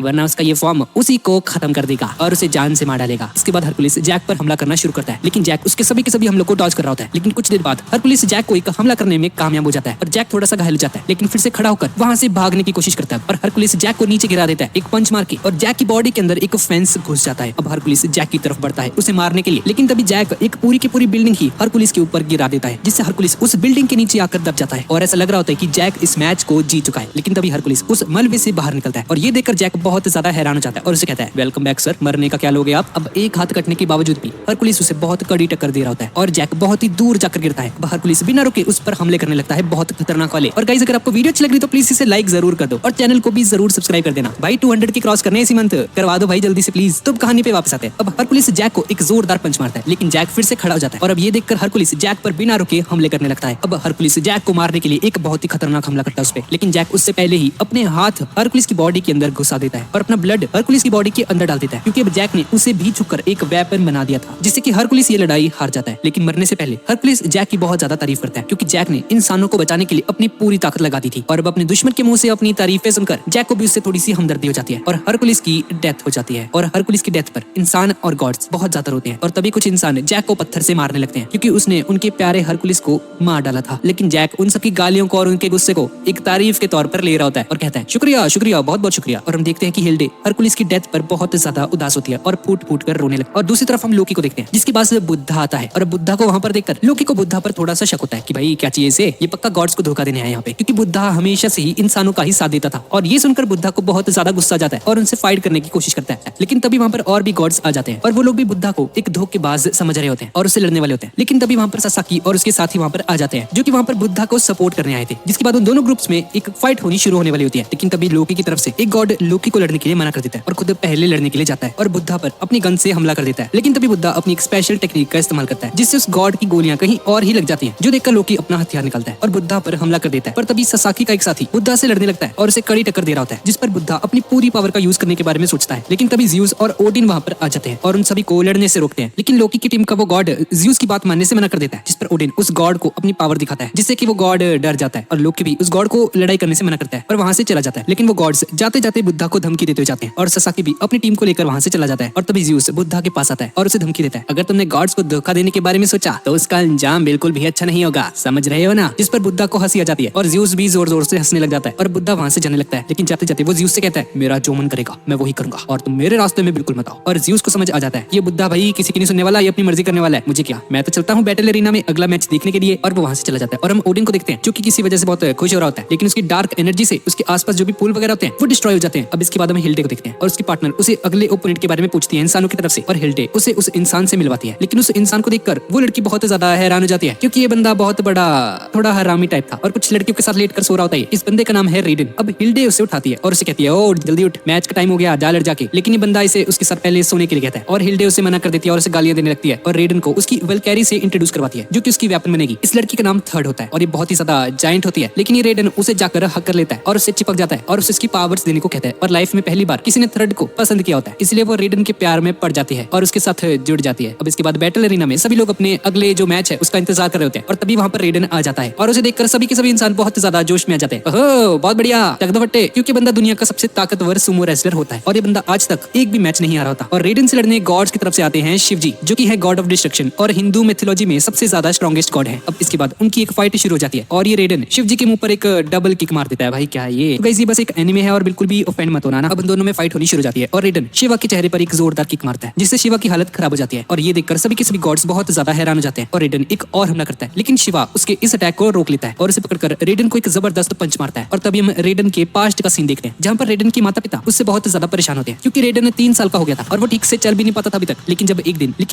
Speaker 1: वरना उसका ये फॉर्म उसी को खत्म कर देगा और उसे जान से मार डालेगा। इसके बाद हरकुलिस जैक पर हमला करना शुरू करता है, लेकिन जैक उसके सभी के सभी हमलों को डॉज कर रहा होता है। लेकिन कुछ देर बाद हरकुलिस जैक को एक हमला करने में कामयाब हो जाता है और जैक थोड़ा सा घायल हो जाता है, लेकिन फिर से खड़ा होकर वहां से भागने की कोशिश करता है और हरकुलिस जैक को नीचे गिरा देता है एक पंच मार के। और जैक जैक की बॉडी के अंदर एक फेंस घुस जाता है। अब हरकुलिस जैक की तरफ बढ़ता है उसे मारने के लिए, लेकिन तभी जैक एक पूरी की पूरी बिल्डिंग ही हरकुलिस के ऊपर गिरा देता है, जिससे हरकुलिस उस बिल्डिंग के नीचे आकर दब जाता है और ऐसा लग रहा होता है कि जैक इस मैच को जीत चुका है। लेकिन तभी हरकुलिस उस मलबे से बाहर निकलता है और ये देखकर जैक बहुत ज्यादा हैरान हो जाता है और उसे कहता है, वेलकम बैक सर, मरने का क्या लोगे आप। अब एक हाथ कटने के बावजूद भी हरकुलिस उसे बहुत कड़ी टक्कर दे रहा होता है और जैक बहुत ही दूर जाकर गिरता है। अब हरकुलिस बिना रुके उस पर हमले करने लगता है, बहुत खतरनाक वाले। और गाइस, अगर आपको वीडियो अच्छी लग रही तो प्लीज इसे लाइक जरूर कर दो और चैनल को भी जरूर सब्सक्राइब कर देना भाई। 200 की क्रॉस करने इसी मंथ, करवा दो भाई जल्दी से प्लीज। तो कहानी पे वापस आते हैं। अब हरकुलिस जैक को एक जोरदार पंच मारता है, लेकिन जैक फिर से खड़ा हो जाता है और अब ये देखकर हरकुलिस जैक पर बिना रुके हमले करने लगता है। अब हरकुलिस जैक को मारने के लिए एक बहुत ही खतरनाक हमला करता है उस पे, लेकिन जैक उससे पहले ही अपने हाथ हरकुलिस की बॉडी के अंदर घुसा देता है और अपना ब्लड हरकुलिस की बॉडी के अंदर डाल देता है, क्योंकि अब जैक ने उसे भी छुकर एक वेपन बना दिया था, जिससे कि हरकुलिस ये लड़ाई हार जाता है। लेकिन मरने से पहले हरकुलिस जैक की बहुत ज्यादा तारीफ करता है, क्योंकि जैक ने इंसानों को बचाने के लिए अपनी पूरी ताकत लगा दी थी। और अब अपने दुश्मन के मुंह से अपनी तारीफें सुनकर जैक को भी उससे थोड़ी सी हमदर्दी हो जाती है और हरकुलिस की डेथ हो जाती है। और हरकुलिस की डेथ पर इंसान और गॉड्स बहुत ज्यादा रोते हैं और तभी कुछ इंसान जैक को पत्थर से मारने लगते हैं, क्योंकि उसने उनके प्यारे हरकुलिस को मार डाला था। लेकिन जैक उन सबकी गालियों को और उनके गुस्से को एक तारीफ के तौर पर ले रहा होता है और कहता है, शुक्रिया शुक्रिया, बहुत बहुत शुक्रिया। और हम देखते हैं कि हिल्डे हरकुलिस की डेथ पर बहुत ज्यादा उदास होती है और फूट फूट कर रोने लगती है। और दूसरी तरफ हम लोकी को देखते हैं, जिसके पास बुद्धा आता है और बुद्धा को वहां पर देखकर लोकी को बुद्धा पर थोड़ा सा शक होता है कि भाई क्या चाहिए इसे, ये पक्का गॉड्स को धोखा देने आया यहाँ पे, क्योंकि बुद्धा हमेशा से ही इंसानों का ही साथ देता था। और ये सुनकर बुद्धा को बहुत ज्यादा गुस्सा जाता है और उनसे फाइट करने की कोशिश करता है। लेकिन तभी वहां पर और भी गॉड्स आ जाते हैं और वो लोग भी बुद्धा को एक धोखेबाज समझ रहे होते हैं और उससे लड़ने वाले होते हैं। लेकिन तभी वहां पर सासाकी और उसके साथी वहां पर आ जाते हैं, जो कि वहां पर बुद्धा को सपोर्ट करने आए थे। जिसके बाद उन दोनों ग्रुप्स में एक फाइट होनी शुरू होने वाली होती है। लेकिन तभी लोकी की तरफ से एक गॉड लोकी को लड़ने के लिए मना कर देता है और खुद पहले लड़ने के लिए जाता है और बुद्धा पर अपनी गन से हमला कर देता है। लेकिन तभी बुद्धा अपनी एक स्पेशल टेक्निक का इस्तेमाल करता है, जिससे उस गॉड की गोलियां कहीं और ही लग जाती हैं, जो देखकर लोकी अपना हथियार निकालता है और बुद्धा पर हमला कर देता है। पर तभी सासाकी का एक साथी बुद्धा से लड़ने लगता है और उसे कड़ी टक्कर दे रहा होता है, जिस पर बुद्धा अपनी पूरी पावर का यूज करने के बारे में सोचता है। लेकिन तभी ज़्यूस और ओडिन वहां पर आ जाते हैं और उन सभी को लड़ने से रोकते हैं। लेकिन लोकी की टीम का वो गॉड ज़्यूस की बात मानने से मना कर देता है, जिस पर ओडिन उस गॉड को अपनी पावर दिखाता है, जिससे कि वो गॉड डर जाता है और लोकी भी उस गॉड को लड़ाई करने से मना करता है और वहां से चला जाता है। लेकिन वो गॉड्स जाते जाते बुद्धा को धमकी देते हुए जाते हैं और सासाकी भी अपनी टीम को लेकर वहां से चला जाता है। और तभी ज़्यूस बुद्धा के पास आता है और उसे धमकी देता है, अगर तुमने गॉड्स को धोखा देने के बारे में सोचा तो उसका अंजाम बिल्कुल भी अच्छा नहीं होगा, समझ रहे हो ना। जिस पर बुद्धा को हंसी आ जाती है और ज़्यूस भी जोर जोर से हंसने लग जाता है और बुद्धा वहां से जाने लगता है। लेकिन जाते जाते वो ज़्यूस से कहता है, मेरा जो मन करेगा मैं वही करूंगा और तुम मेरे रास्ते में बिल्कुल मत आओ। और ज़्यूस को समझ आ जाता है ये बुद्धा भाई किसी की नहीं सुनने वाला, ये अपनी मर्जी करने वाला है, मुझे क्या, मैं तो चलता हूँ बैटल एरिना में अगला मैच देखने के लिए। और वो वहां से चला जाता है और हम ओडिन को देखते हैं, जो कि किसी वजह से बहुत खुश हो रहा होता है, लेकिन उसकी डार्क एनर्जी से उसके आसपास जो भी पुल वगैरह होते हैं वो डिस्ट्रॉय हो जाते हैं। अब इसके बाद हम हिल्डे को देखते हैं और उसकी पार्टनर उसे अगले ओपोनेंट के बारे में पूछती है इंसानों की तरफ से और हिल्डे उसे उस इंसान से मिलवाती है। लेकिन उस इंसान को देखकर वो लड़की बहुत ज्यादा हैरान हो जाती है, क्योंकि ये बंदा बहुत बड़ा थोड़ा हरामी टाइप था और कुछ लड़कियों के साथ लेट कर सो रहा होता है। इस बंदे का नाम है रेडन। अब हिल्डे उसे उठाती है और उसे कहती है, ओ जल्दी उठ, मैच का टाइम हो गया, जा लड़ जाके। लेकिन ये बंदा इसे उसके साथ पहले सोने के लिए कहता है और हिल्डे उसे मना कर देती है और उसे गालियां देने लगती है और रेडन को उसकी वल्कैरी से इंट्रोड्यूस करवाती है, जो कि उसकी वेपन बनेगी। इस लड़की का नाम थर्ड होता है और ये बहुत ही ज्यादा जायंट होती है। लेकिन ये रेडन उसे जाकर हक कर लेता है और उससे चिपक जाता है और उसे उसकी पावर्स देने को कहता है। और लाइफ में पहली बार किसी ने थर्ड को पसंद किया होता है, इसलिए वो रेडन के प्यार में पड़ जाती है और उसके साथ जुड़ जाती है। अब इसके बाद बैटल एरिना में सभी लोग अपने अगले जो मैच है उसका इंतजार कर रहे होते हैं और तभी वहां पर रेडन आ जाता है और उसे देखकर सभी के सभी इंसान बहुत ज्यादा जोश में आ जाते हैं। ओहो बहुत बढ़िया, टक दो फट्टे, क्योंकि बंदा दुनिया का सबसे ताकतवर सुमो रेसलर होता है और ये बंदा आज तक एक भी मैच नहीं हारा होता। और रेडन से लड़ने गॉड्स की तरफ से आते हैं शिवजी, जो कि है गॉड ऑफ डिस्ट्रक्शन और हिंदू मिथोलॉजी में सबसे ज्यादा स्ट्रॉन्गेस्ट गॉड है। अब इसके बाद उनकी एक फाइट शुरू हो जाती है और ये रेडन शिवजी के मुंह पर एक डबल किक मार देता है। भाई क्या ये, तो गाइस ये बस एक एनिमे है और बिल्कुल भी ऑफेंड मत होना ना। अब इन दोनों में फाइट होनी शुरू हो जाती है और रेडन शिवा के चेहरे पर एक जोरदार किक मारता है, जिससे शिवा की हालत खराब हो जाती है और ये देखकर सभी के सभी गॉड्स बहुत ज्यादा हैरान हो जाते हैं और रेडन एक और हमला करता है। लेकिन शिवा उसके इस अटैक को रोक लेता है और उसे पकड़कर रेडन को एक जबरदस्त पंच मारता है। और तभी हम रेडन के पास्ट का सीन देखते हैं, जहाँ पर रेडन के माता पिता उससे बहुत ज्यादा परेशान होते हैं, क्योंकि रेडन 3 साल का हो गया था और वो ठीक से चल भी नहीं पाता था अभी तक। लेकिन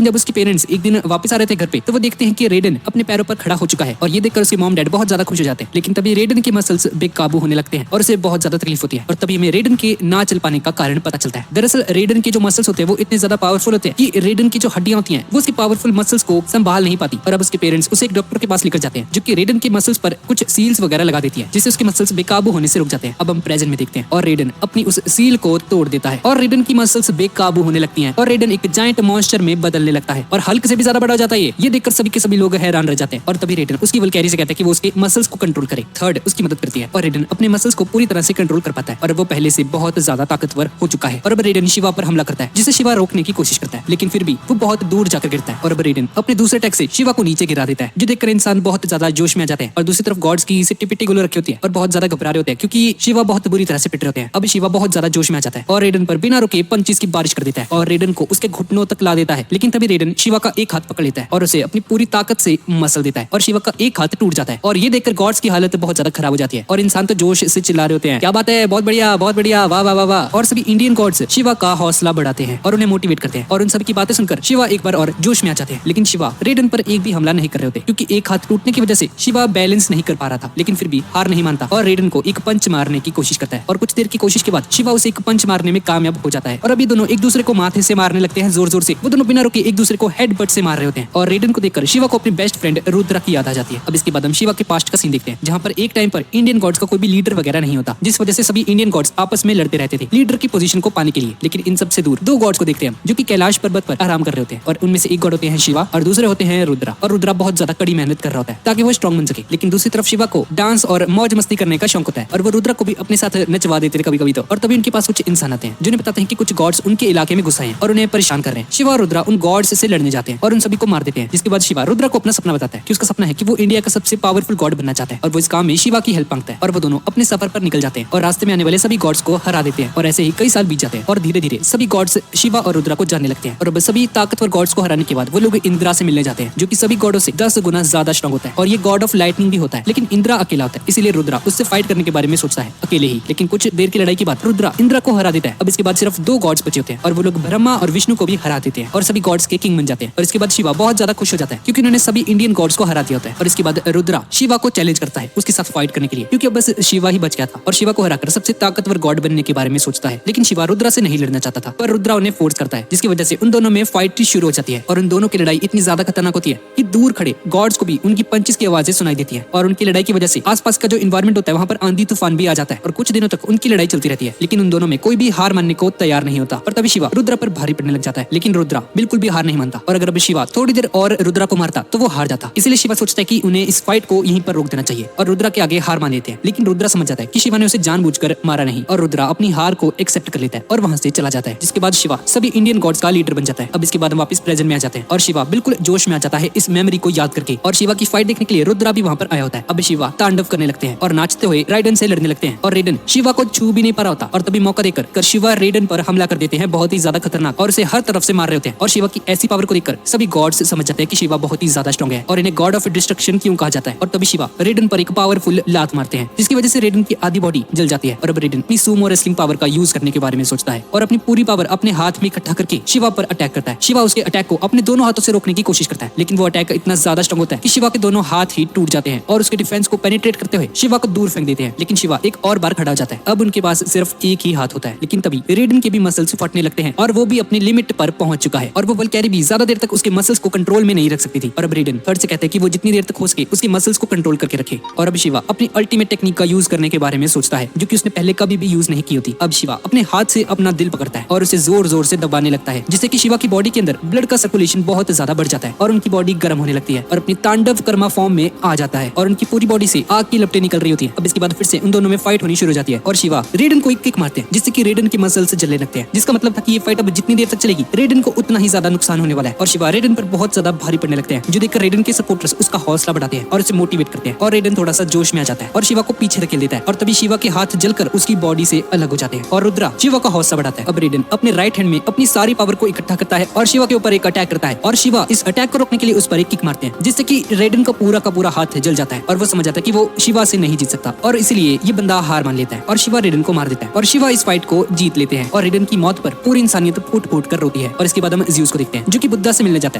Speaker 1: जब उसके पेरेंट्स एक दिन वापस आ रहे थे घर पे, तो वो देखते हैं कि रेडन अपने पैरों पर खड़ा हो चुका है और ये देखकर उसके मॉम डैड बहुत ज्यादा खुश हो जाते हैं। लेकिन तभी रेडन के मसल्स बेकाबू होने लगते हैं और उसे बहुत ज्यादा तकलीफ होती है और तभी हमें रेडन के ना चल पाने का कारण पता चलता है। दरअसल रेडन के जो मसल्स होते हैं वो इतने ज्यादा पावरफुल होते हैं कि रेडन की जो हड्डियां होती हैं वो उसकी पावरफुल मसल्स को संभाल नहीं पाती और अब उसके पेरेंट्स उसे एक डॉक्टर के पास लेकर जाते हैं, जो कि रेडन के मसल्स पर कुछ सील्स वगैरह लगा देती है, जिससे उसके मसल्स बेकाबू होने से रुक जाते हैं। अब हम प्रेजेंट में देखते हैं और रेडन अपनी उस सील को तोड़ देता है और रेडन की मसल्स बेकाबू होने लगती हैं और रेडन एक जायंट मॉन्स्टर में बदलने लगता है और हल्क से भी ज्यादा बड़ा हो जाता है। ये देखकर सभी के सभी लोग हैरान रह जाते हैं और तभी रेडन उसकी वल्कैरी से कहता है कि वो उसके मसल्स को कंट्रोल करे। थर्ड उसकी मदद करती है और रेडन अपने मसल्स को पूरी तरह से कंट्रोल कर पाता है और वो पहले से बहुत ज्यादा ताकतवर हो चुका है। और अब रेडन शिवा पर हमला करता है, जिसे शिवा रोकने की कोशिश करता है, लेकिन फिर भी वो बहुत दूर जाकर गिरता है और अब रेडन अपने दूसरे अटैक से शिवा को नीचे गिरा देता है, जो देखकर इंसान बहुत ज्यादा जोश में आ जाते हैं। और दूसरी तरफ गॉड्स की सिट्टी पिट्टी गोलो रखी होती है और बहुत ज्यादा घबरा रहे होते हैं, क्योंकि शिवा बहुत बुरी तरह से पिट रहे होते हैं। अब शिवा बहुत ज्यादा जोश में आ जाता है और रेडन पर बिना रुके पंचेस की बारिश कर देता है और रेडन को उसके घुटनों तक ला देता है। लेकिन तभी रेडन शिवा का एक हाथ पकड़ लेता है और उसे अपनी पूरी ताकत से मसल देता है और शिवा का एक हाथ टूट जाता है। और ये देखकर गॉड्स की हालत बहुत ज्यादा खराब हो जाती है और इंसान तो जोश से चिल्ला रहे होते हैं, क्या बात है, बहुत बढ़िया, वाह वाह वाह वाह। और सभी इंडियन गॉड्स शिवा का हौसला बढ़ाते हैं और उन्हें मोटिवेट करते हैं और उन सभी की बातें सुनकर शिवा एक बार और जोश में आ जाते हैं। लेकिन शिवा रेडन पर एक भी हमला नहीं कर रहे होते क्योंकि एक हाथ टूटने की वजह से शिवा बैलेंस नहीं कर पा रहा था। लेकिन फिर भी हार नहीं मानता और रेडन को एक पंच मारने की कोशिश करता है और कुछ देर की कोशिश के बाद शिवा उसे एक पंच मारने में कामयाब हो जाता है और अभी दोनों एक दूसरे को माथे से मारने लगते हैं जोर जोर से। वो दोनों बिना रुके एक दूसरे को हेडबट से मार रहे होते हैं और रेडन को देखकर शिवा को अपनी बेस्ट फ्रेंड रुद्रा की याद आ जाती है। अब इसके बाद हम शिवा के पास्ट का सीन देखते हैं जहाँ पर एक टाइम पर इंडियन गॉड्स का कोई भी लीडर वगैरह नहीं होता, जिस वजह से सभी इंडियन गॉड्स आपस में लड़ते रहते थे लीडर की पोजीशन को पाने के लिए। लेकिन इन सबसे दूर दो गॉड्स को देखते हैं जो कि कैलाश पर्वत पर आराम कर रहे होते हैं और उनमें से एक गॉड होते हैं शिवा और दूसरे होते हैं रुद्रा। और रुद्रा बहुत ज्यादा कड़ी मेहनत कर रहा होता है ताकि वो स्ट्रॉन्ग बन सके। लेकिन दूसरी तरफ शिवा को डांस और मौज मस्ती करने का शौक होता है और वो रुद्रा को भी अपने साथ नचवा देते थे कभी कभी तो। और तभी उनके पास कुछ इंसान आते हैं जिन्हें बताते हैं कि कुछ गॉड्स उनके इलाके में घुसे हैं और उन्हें परेशान कर रहे हैं। शिवा और रुद्रा उन गॉड्स से लड़ने जाते हैं और उन सभी को मार देते हैं। जिसके बाद शिवा रुद्रा को अपना सपना बताता है कि उसका सपना है कि वो इंडिया का सबसे पावरफुल गॉड बनना चाहता है और वो इस काम में शिवा की हेल्प मांगता है और वो दोनों अपने सफर पर निकल जाते हैं और रास्ते में आने वाले सभी गॉड्स को हरा देते हैं। और ऐसे ही कई साल बीत जाते हैं और धीरे धीरे सभी गॉड्स शिवा और रुद्रा को जानने लगते हैं और सभी ताकतवर गॉड्स को हराने के बाद वो लोग इंद्रा से मिलने जाते हैं जो कि सभी गॉडों से 10 गुना ज्यादा स्ट्रॉन्ग होता है और ये गॉड ऑफ लाइटनिंग भी होता है। लेकिन इंद्रा अकेला होता है, इसीलिए रुद्रा उससे फाइट करने के बारे में सोचता है अकेले ही। लेकिन कुछ देर की लड़ाई के बाद रुद्रा इंद्रा को हरा देता है। अब इसके बाद सिर्फ 2 गॉड्स बचे होते हैं और वो लोग ब्रह्मा और विष्णु को भी हरा देते हैं और सभी गॉड्स के किंग बन जाते हैं। और इसके बाद शिवा बहुत ज्यादा खुश हो जाता है क्योंकि उन्होंने सभी इंडियन गॉड्स को हरा दिया होता है। और इसके बाद रुद्रा शिवा को चैलेंज करता है उसके साथ फाइट करने के लिए क्योंकि अब बस शिवा ही बच गया था और शिवा को हराकर सबसे ताकतवर गॉड बनने के बारे में सोचता है। लेकिन शिवा रुद्रा से नहीं लड़ना चाहता था पर रुद्रा उन्हें फोर्स करता है जिसकी वजह से उन दोनों में फाइट शुरू हो जाती है और उन दोनों की लड़ाई इतनी ज्यादा खतरनाक होती है कि दूर खड़े गॉड्स को भी उनकी पंचेस की आवाजें सुनाई देती है। और उनकी लड़ाई की वजह से आसपास का जो इन्वायरमेंट होता है वहाँ पर आंधी तूफान भी आ जाता है और कुछ दिनों तक उनकी लड़ाई चलती रहती है। लेकिन उन दोनों में कोई भी हार मानने को तैयार नहीं होता और तभी शिवा रुद्रा पर भारी पड़ने लग जाता है। लेकिन रुद्रा बिल्कुल भी हार नहीं मानता और अगर अब शिवा थोड़ी देर और रुद्रा को मारता तो वो हार जाता। इसलिए शिवा सोचता है कि उन्हें इस फाइट को यहीं पर रोक देना चाहिए और रुद्रा के आगे हार मान लेते हैं। लेकिन रुद्रा समझ जाता है कि शिवा ने उसे जानबूझकर मारा नहीं और रुद्रा अपनी हार को एक्सेप्ट कर लेता है और वहां से चला जाता है। जिसके बाद शिवा सभी इंडियन गॉड्स का लीडर बन जाता है। अब इसके बाद हम वापस प्रेजेंट में आ जाते हैं और शिवा बिल्कुल जोश में आ जाता है इस मेमोरी को याद करके और शिवा की फाइट देखने के लिए रुद्रा भी वहां पर आया होता है। अब शिवा तांडव करने लगते हैं और नाचते हुए राइडन से लड़ने लगते हैं और रेडन शिवा को छू भी नहीं पा रहा होता और तभी मौका देकर शिवा रेडन पर हमला कर देते हैं बहुत ही ज्यादा खतरनाक और उसे हर तरफ से मार रहे होते हैं। और शिवा की ऐसी पावर को देखकर सभी गॉड्स समझ जाते हैं कि शिवा बहुत ही ज्यादा स्ट्रॉन्ग है और इन्हें गॉड ऑफ डिस्ट्रक्शन क्यों कहा जाता है। और तभी शिवा रेडन पर एक पावरफुल लात मारते हैं जिसकी वजह से रेडन की आधी बॉडी जल जाती है और अब रेडन अपनी सूमो रेसलिंग पावर का यूज करने के बारे में सोचता है और अपनी पूरी पावर अपने हाथ में इकट्ठा करके शिवा पर अटैक करता है। शिवा उसके अटैक को अपने दोनों हाथों से रोकने की कोशिश करता है लेकिन वो अटैक इतना ज्यादा स्ट्रॉन्ग होता है कि शिवा के दोनों हाथ ही टूट जाते हैं और उसके डिफेंस को पेनिट्रेट करते हुए शिवा को दूर फेंक देते हैं। लेकिन शिवा एक और बार खड़ा हो जाता है। अब उनके पास सिर्फ एक ही हाथ होता है। लेकिन तभी रेडन के भी मसल्स फटने लगते हैं और वो भी अपनी लिमिट पर पहुंच चुका है और वो वल्कैरी भी ज्यादा देर तक उसके मसल्स को कंट्रोल में नहीं रख सकती थी। और अब रेडन फर्स्ट से कहते हैं कि वो जितनी देर तक हो सके उसके मसल्स को कंट्रोल करके रखे। और अब शिवा अपनी अल्टीमेट टेक्निक का यूज करने के बारे में सोचता है जो कि उसने पहले कभी भी यूज नहीं की होती। अब शिवा अपने हाथ से अपना दिल पकड़ता है और उसे जोर जोर से दबाने लगता है जिससे कि शिवा की बॉडी के अंदर ब्लड का सर्कुलेशन बहुत ज्यादा बढ़ जाता है और उनकी बॉडी गर्म होने लगती है और अपनी तांडव कर्मा फॉर्म में आ जाता है और उनकी पूरी बॉडी से आग की लपटें निकल रही होती है। अब इसके बाद फिर से उन दोनों में फाइट होनी शुरू हो जाती है और शिवा रेडन को एक किक मारते हैं जिससे कि रेडन के मसल्स जलने लगते हैं जिसका मतलब था कि ये फाइट अब जितनी देर तक चलेगी रेडन को उतना ही ज्यादा नुकसान होने वाला है और शिवा रेडन पर बहुत ज्यादा भारी पड़ने लगते हैं जो देखकर रेडन के सपोर्टर्स उसका हौसला बढ़ाते हैं और उसे मोटिवेट करते हैं और रेडन थोड़ा सा जोश में आ जाता है और शिवा को पीछे धकेल देता है और तभी शिवा के हाथ जलकर उसकी बॉडी से अलग हो जाते हैं और रुद्रा शिवा का हौसला बढ़ाता है। अब रेडन अपने राइट हैंड में अपनी सारी पावर को इकट्ठा करता है और शिवा के ऊपर एक अटैक करता है और शिवा इस अटैक को रोकने के लिए उस पर एक किक मारते हैं जिससे कि रेडन का पूरा हाथ जल जाता है और वो समझ जाता है कि वो शिवा से नहीं जीत सकता और इसलिए ये बंदा हार मान लेता है और शिवा रेडन को मार देता है और शिवा इस फाइट को जीत लेते हैं और रेडन की मौत पर पूरी इंसानियत फूट फूट कर रोती है। और इसके बाद हम ज़्यूस को देखते हैं जो कि बुद्धा से मिलने जाता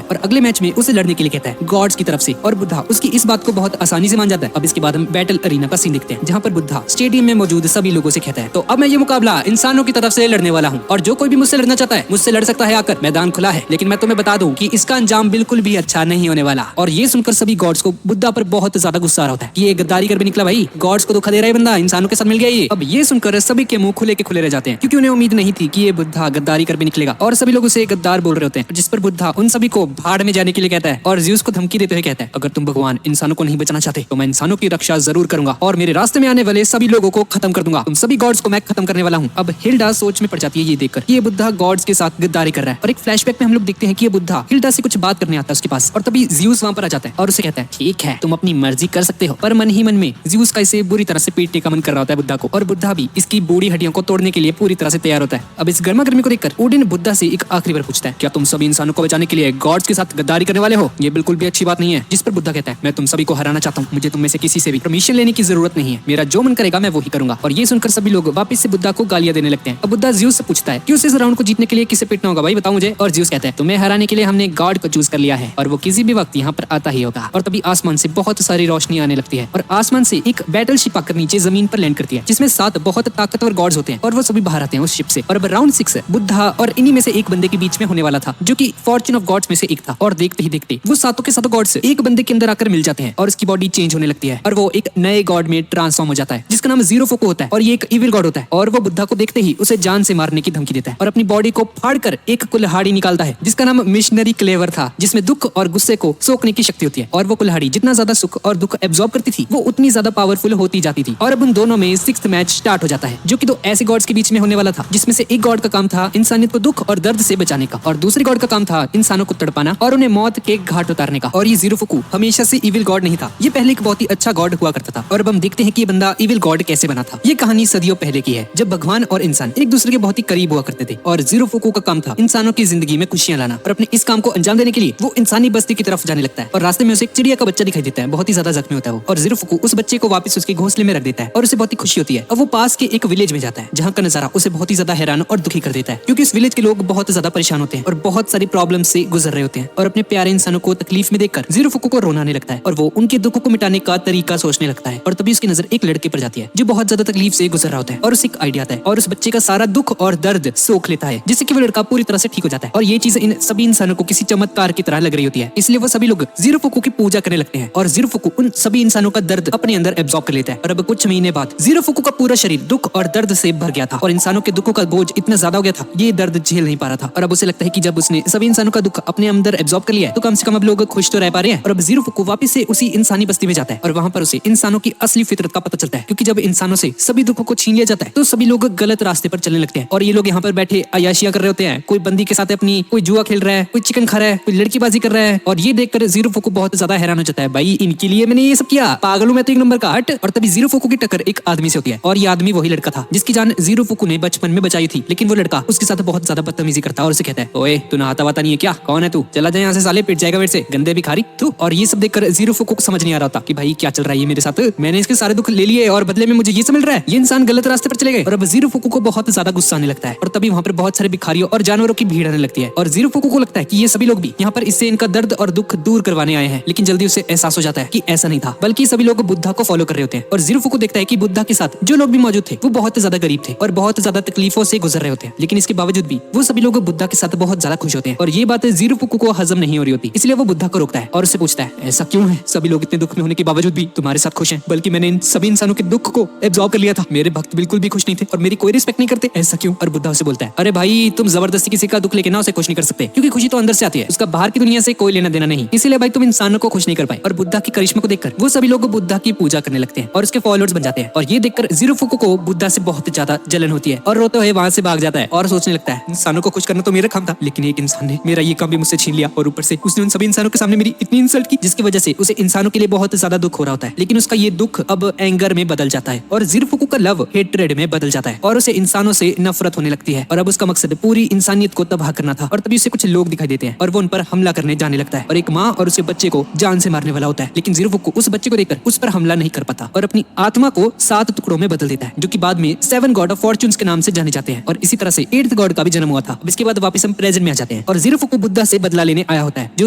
Speaker 1: है और अगले मैच में उसे लड़ने के लिए कहता है गॉड्स की तरफ से और बुद्धा उसकी इस बात को बहुत आसानी से मान जाता है। अब इसके बाद हम बैटल अरीना का सीन देखते हैं जहाँ पर बुद्धा स्टेडियम में मौजूद सभी लोगों से कहता है तो अब मैं ये मुकाबला इंसानों की तरफ से लड़ने वाला हूँ और जो कोई भी मुझसे लड़ना चाहता है मुझसे लड़ सकता है आकर, मैदान खुला है। लेकिन मैं तुम्हें बता दूं कि इसका अंजाम बिल्कुल भी अच्छा नहीं होने वाला। और ये सुनकर सभी गॉड्स को बुद्धा पर बहुत ज्यादा गुस्सा आ रहा होता है कि ये गद्दारी कर भी निकला भाई, गॉड्स को धोखा दे रहा है बंदा, इंसानों के साथ मिल गया ये। अब ये सुनकर सभी के मुंह खुले के खुले रह जाते हैं क्योंकि उन्हें उम्मीद नहीं थी कि ये बुद्धा गद्दारी कर भी निकलेगा और सभी लोग उसे गद्दार बोल रहे होते हैं। जिस पर बुद्धा उन सभी को भाड़ में जाने के लिए कहता है और ज़्यूस को धमकी देते हुए कहता है अगर तुम भगवान इंसानों को नहीं बचाना चाहते तो मैं इंसानों की रक्षा जरूर करूंगा और मेरे रास्ते में आने वाले सभी लोगों को खत्म कर दूंगा, तुम सभी गॉड्स को मैं खत्म करने वाला हूँ। अब हिल्डा सोच में पड़ जाती है ये देखकर ये बुद्धा गॉड्स के साथ गद्दारी कर रहा है और एक फ्लैशबैक में हम लोग देखते हैं कि ये बुद्धा हिल्डा से कुछ बात करने आता है उसके पास और तभी ज़्यूस वहां पर आ जाता है और उसे कहता है ठीक है तुम अपनी मर्जी कर सकते हो। पर मन ही मन में ज़्यूस का इसे बुरी तरह से पीटने का मन कर रहा होता है बुद्धा को और बुद्धा भी इसकी बूढ़ी हड्डियों को तोड़ने के लिए पूरी तरह से तैयार होता है। अब इस गर्मा गर्मी को देखकर ओडिन बुद्धा से एक आखिरी बार पूछता है, क्या तुम सभी इंसानों को बचाने के लिए गॉड्स के साथ गद्दारी करने वाले हो? ये बिल्कुल भी अच्छी बात नहीं है। जिस पर बुद्धा कहता है, मैं तुम सभी को हराना चाहता हूँ, मुझे तुम में से किसी से भी परमिशन लेने की जरूरत नहीं है, मेरा जो मन करेगा मैं वही करूंगा। और ये सुनकर सभी लोग वापस से बुद्धा को गालियां देने लगते हैं। अब बुद्धा ज्यूस से पूछता है कि उसे इस राउंड को जीतने के लिए किसे पिटना होगा, भाई बताओ मुझे। और ज्यूस कहता है, तुम्हें हराने के लिए हमने गॉड को चूज कर लिया है और वो किसी भी वक्त यहाँ पर आता ही होगा। और तभी आसमान से बहुत सारी रोशनी आने लगती है और आसमान से एक बैटल शिप आकर नीचे जमीन पर लैंड करती है, जिसमें 7 बहुत ताकतवर गॉड्स होते हैं और वो सभी बाहर आते हैं उस शिप से। और अब राउंड 6 बुद्धा और इन्हीं में से एक बंदे के बीच में होने वाला था, जो कि फॉर्चून ऑफ गॉड्स में से एक था। और देखते ही देखते वो सातों के सातों गॉड्स एक बंदे के अंदर आकर मिल जाते हैं और उसकी बॉडी चेंज होने लगती है और वो एक नए गॉड में ट्रांसफॉर्म हो जाता है, जिसका नाम जीरो फोको होता है। और ये एक इविल गॉड होता है और वो बुद्धा को देखते ही उसे जान से मारने की धमकी देता है और अपनी बॉडी को फाड़कर एक कुल्हाड़ी निकालता है, जिसका नाम मिशनरी क्लेवर था, जिसमें दुख और गुस्से को सोखने की शक्ति होती है। और वो कुल्हाड़ी जितना ज्यादा सुख और दुख एब्जॉर्ब करती थी, वो उतनी ज्यादा पावरफुल होती जाती थी। और अब उन दोनों में 6th मैच स्टार्ट हो जाता है, जो कि 2 ऐसे गॉड्स के बीच में होने वाला था, जिसमें से एक गॉड का काम था इंसानियत को दुख और दर्द से बचाने का और दूसरे गॉड का काम था इंसानों को तड़पाना और उन्हें मौत के घाट उतारने का। और ये जीरो फुकू हमेशा से इविल गॉड नहीं था, ये पहले एक बहुत ही अच्छा गॉड हुआ करता था। और अब हम देखते हैं कि ये बंदा इविल गॉड कैसे बना था। ये कहानी सदियों पहले की है, जब भगवान और इंसान एक दूसरे के बहुत ही करीब हुआ करते थे और जीरो फुकू का काम था इंसानों की जिंदगी में खुशियां लाना। और अपने इस काम को अंजाम देने के लिए वो इंसानी बस्ती की तरफ जाने लगता है और रास्ते में उसे एक चिड़िया का बच्चा दिखाई देता है, बहुत ही ज्यादा जख्मी होता है वो। और जीरो फुकू उस बच्चे को वापस उसके घोंसले में रख देता है और उसे बहुत ही खुशी होती है। अब वो पास के एक विलेज में जाता है, जहाँ का नजारा उसे बहुत ही ज्यादा हैरान और दुखी कर देता है, क्योंकि इस विलेज के लोग बहुत ज्यादा परेशान होते हैं और बहुत सारी प्रॉब्लम से गुजर रहे होते हैं। और अपने प्यारे इंसानों को तकलीफ में देखकर जीरो फुकू को रोना आने लगता है और वो उनके दुखों को मिटाने का तरीका सोचने लगता है। और तभी उसकी नजर एक लड़के पर जाती है, जो बहुत ज्यादा तकलीफ से गुजर रहा होता है और उसे एक आइडिया आता है और उस बच्चे का सारा दुख और दर्द सोख लेता है, जिससे कि वो लड़का पूरी तरह से ठीक हो जाता है। और ये चीज इन सभी इंसानों को किसी चमत्कार की तरह लग रही होती है, इसलिए वो सभी लोग जीरो फुकू की पूजा करने लगते हैं और जीरो फुकू उन सभी इंसानों का दर्द अपने अंदर एब्जॉर्ब कर लेता है। और अब कुछ महीने बाद जीरो फुकू का पूरा शरीर दुख और दर्द से भर गया था और इंसानों के दुखों का बोझ इतना ज्यादा हो गया था, ये दर्द झेल नहीं पा रहा था। और अब उसे लगता है कि जब उसने सभी इंसानों का दुख अपने अंदर एब्जॉर्ब कर लिया है, तो कम से कम अब लोग खुश तो रह पा रहे हैं। और अब जीरो फुकू वापस से उसी इंसानी बस्ती में जाता है और वहाँ पर उसे इंसानों की असली फितरत का पता चलता है, क्योंकि जब इंसानों से सभी दुखों को छीन लिया जाता है तो सभी लोग गलत रास्ते पर चलने लगते हैं। और ये लोग यहाँ पर बैठे अयाशिया कर रहे होते हैं, कोई बंदी के साथ अपनी, कोई जुआ खेल रहा है, कोई चिकन खा रहा है, कोई लड़कीबाजी कर रहा है। और ये देखकर जीरो फुकू बहुत ज्यादा हैरान हो जाता है, भाई इनके लिए मैंने ये सब किया, पागल हूं मैं तो एक नंबर का, हट। और तभी जीरो फुकू की टक्कर एक आदमी से होती है और ये आदमी वही लड़का था जिसकी जान जीरो फुकू ने बचपन में बचाई थी। लेकिन वो लड़का उसके साथ बहुत ज्यादा बदतमीजी करता है और उसे कहता है, ओए तू नहाता वाता नहीं है क्या, कौन है तू, चला जाए यहाँ से साले, पिट जाएगा मेरे से, गंदे भिखारी तू। और ये सब देखकर जीरो फुकू को समझ नहीं आ रहा था कि भाई क्या चल रहा है ये मेरे साथ, मैंने इसके सारे दुख ले लिए और बदले में मुझे ये सब मिल रहा है, ये इंसान गलत रास्ते पर चले गए। और अब जीरो फुकू को बहुत ज्यादा गुस्सा आने लगता है और तभी वहाँ पर बहुत सारे भिखारियों और जानवरों की भीड़ आने लगती है। और जीरो फुकू को लगता है कि ये सभी लोग भी यहाँ पर इससे इनका दर्द और दुख दूर करवाने आए हैं। लेकिन जल्दी उसे एहसास हो जाता है कि ऐसा नहीं था, बल्कि सभी लोग बुद्धा को फॉलो कर रहे होते हैं। और जीरो फुकू देखता है कि बुद्धा के साथ जो लोग भी मौजूद थे वो बहुत ज्यादा गरीब थे और बहुत ज्यादा तकलीफों से गुजर रहे होते हैं, लेकिन इसके बावजूद भी वो सभी लोग बुद्धा के साथ बहुत ज्यादा खुश होते हैं। और ये बात जीरो फुकू को हजम नहीं हो रही होती, इसलिए वो बुद्धा को रोकता है और उससे पूछता है, ऐसा क्यों है, सभी लोग इतने दुख में होने के बावजूद भी तुम्हारे साथ खुश हैं, बल्कि मैंने इन सभी इंसानों के दुख को एब्जॉर्ब कर लिया था, मेरे भक्त बिल्कुल भी खुश नहीं थे और मेरी कोई रिस्पेक्ट नहीं करते, ऐसा क्यों। और बुद्धा उसे बोलता है, अरे भाई तुम जबरदस्ती किसी का दुख लेके ना उसे खुश नहीं कर सकते, क्योंकि खुशी तो अंदर से आती है, उसका बाहर की दुनिया से कोई लेना देना नहीं, इसीलिए भाई तुम इंसानों को खुश नहीं कर पाए। और बुद्धा की करिश्मा को देखकर वो सभी लोग बुद्धा की पूजा करने लगते हैं और उसके फॉलोअर्स बन जाते हैं। और ये देखकर जीरो फुकू को बुद्धा से बहुत ज्यादा जलन होती है और रोते हुए वहां से भाग जाता है और सोचने लगता है, इंसानों को खुश करना तो मेरा काम था, लेकिन एक इंसान ने मेरा ये काम भी मुझसे छीन लिया और ऊपर से उसने उन सभी इंसानों के सामने मेरी इतनी इंसल्ट की, जिसकी वजह से उसे इंसानों के लिए बहुत ज्यादा दुख हो रहा होता है। लेकिन उसका ये दुख अब एंगर में बदल जाता है और जीरो फुकू का लव हेट्रेड में बदल जाता है और उसे इंसानों से नफरत होने लगती है। और अब उसका मकसद पूरी इंसानियत को तबाह करना था। और तभी उसे कुछ लोग दिखाई देते हैं और वो उन पर हमला करने जाने लगता है और एक माँ और उसके बच्चे को जान से मारने वाला होता है। लेकिन जीरो फुकू उस बच्चे को देखकर उस पर हमला नहीं कर पाता और अपनी आत्मा को 7 टुकड़ों में बदल देता है, जो कि बाद में 7 गॉड ऑफ फॉर्च्यून्स के नाम से जाने जाते हैं। और इसी तरह से 8th गॉड का भी जन्म हुआ था। अब इसके बाद वापस हम प्रेजेंट में आ जाते हैं और जीरो फुकू बुद्धा से बदला लेने आया होता है, जो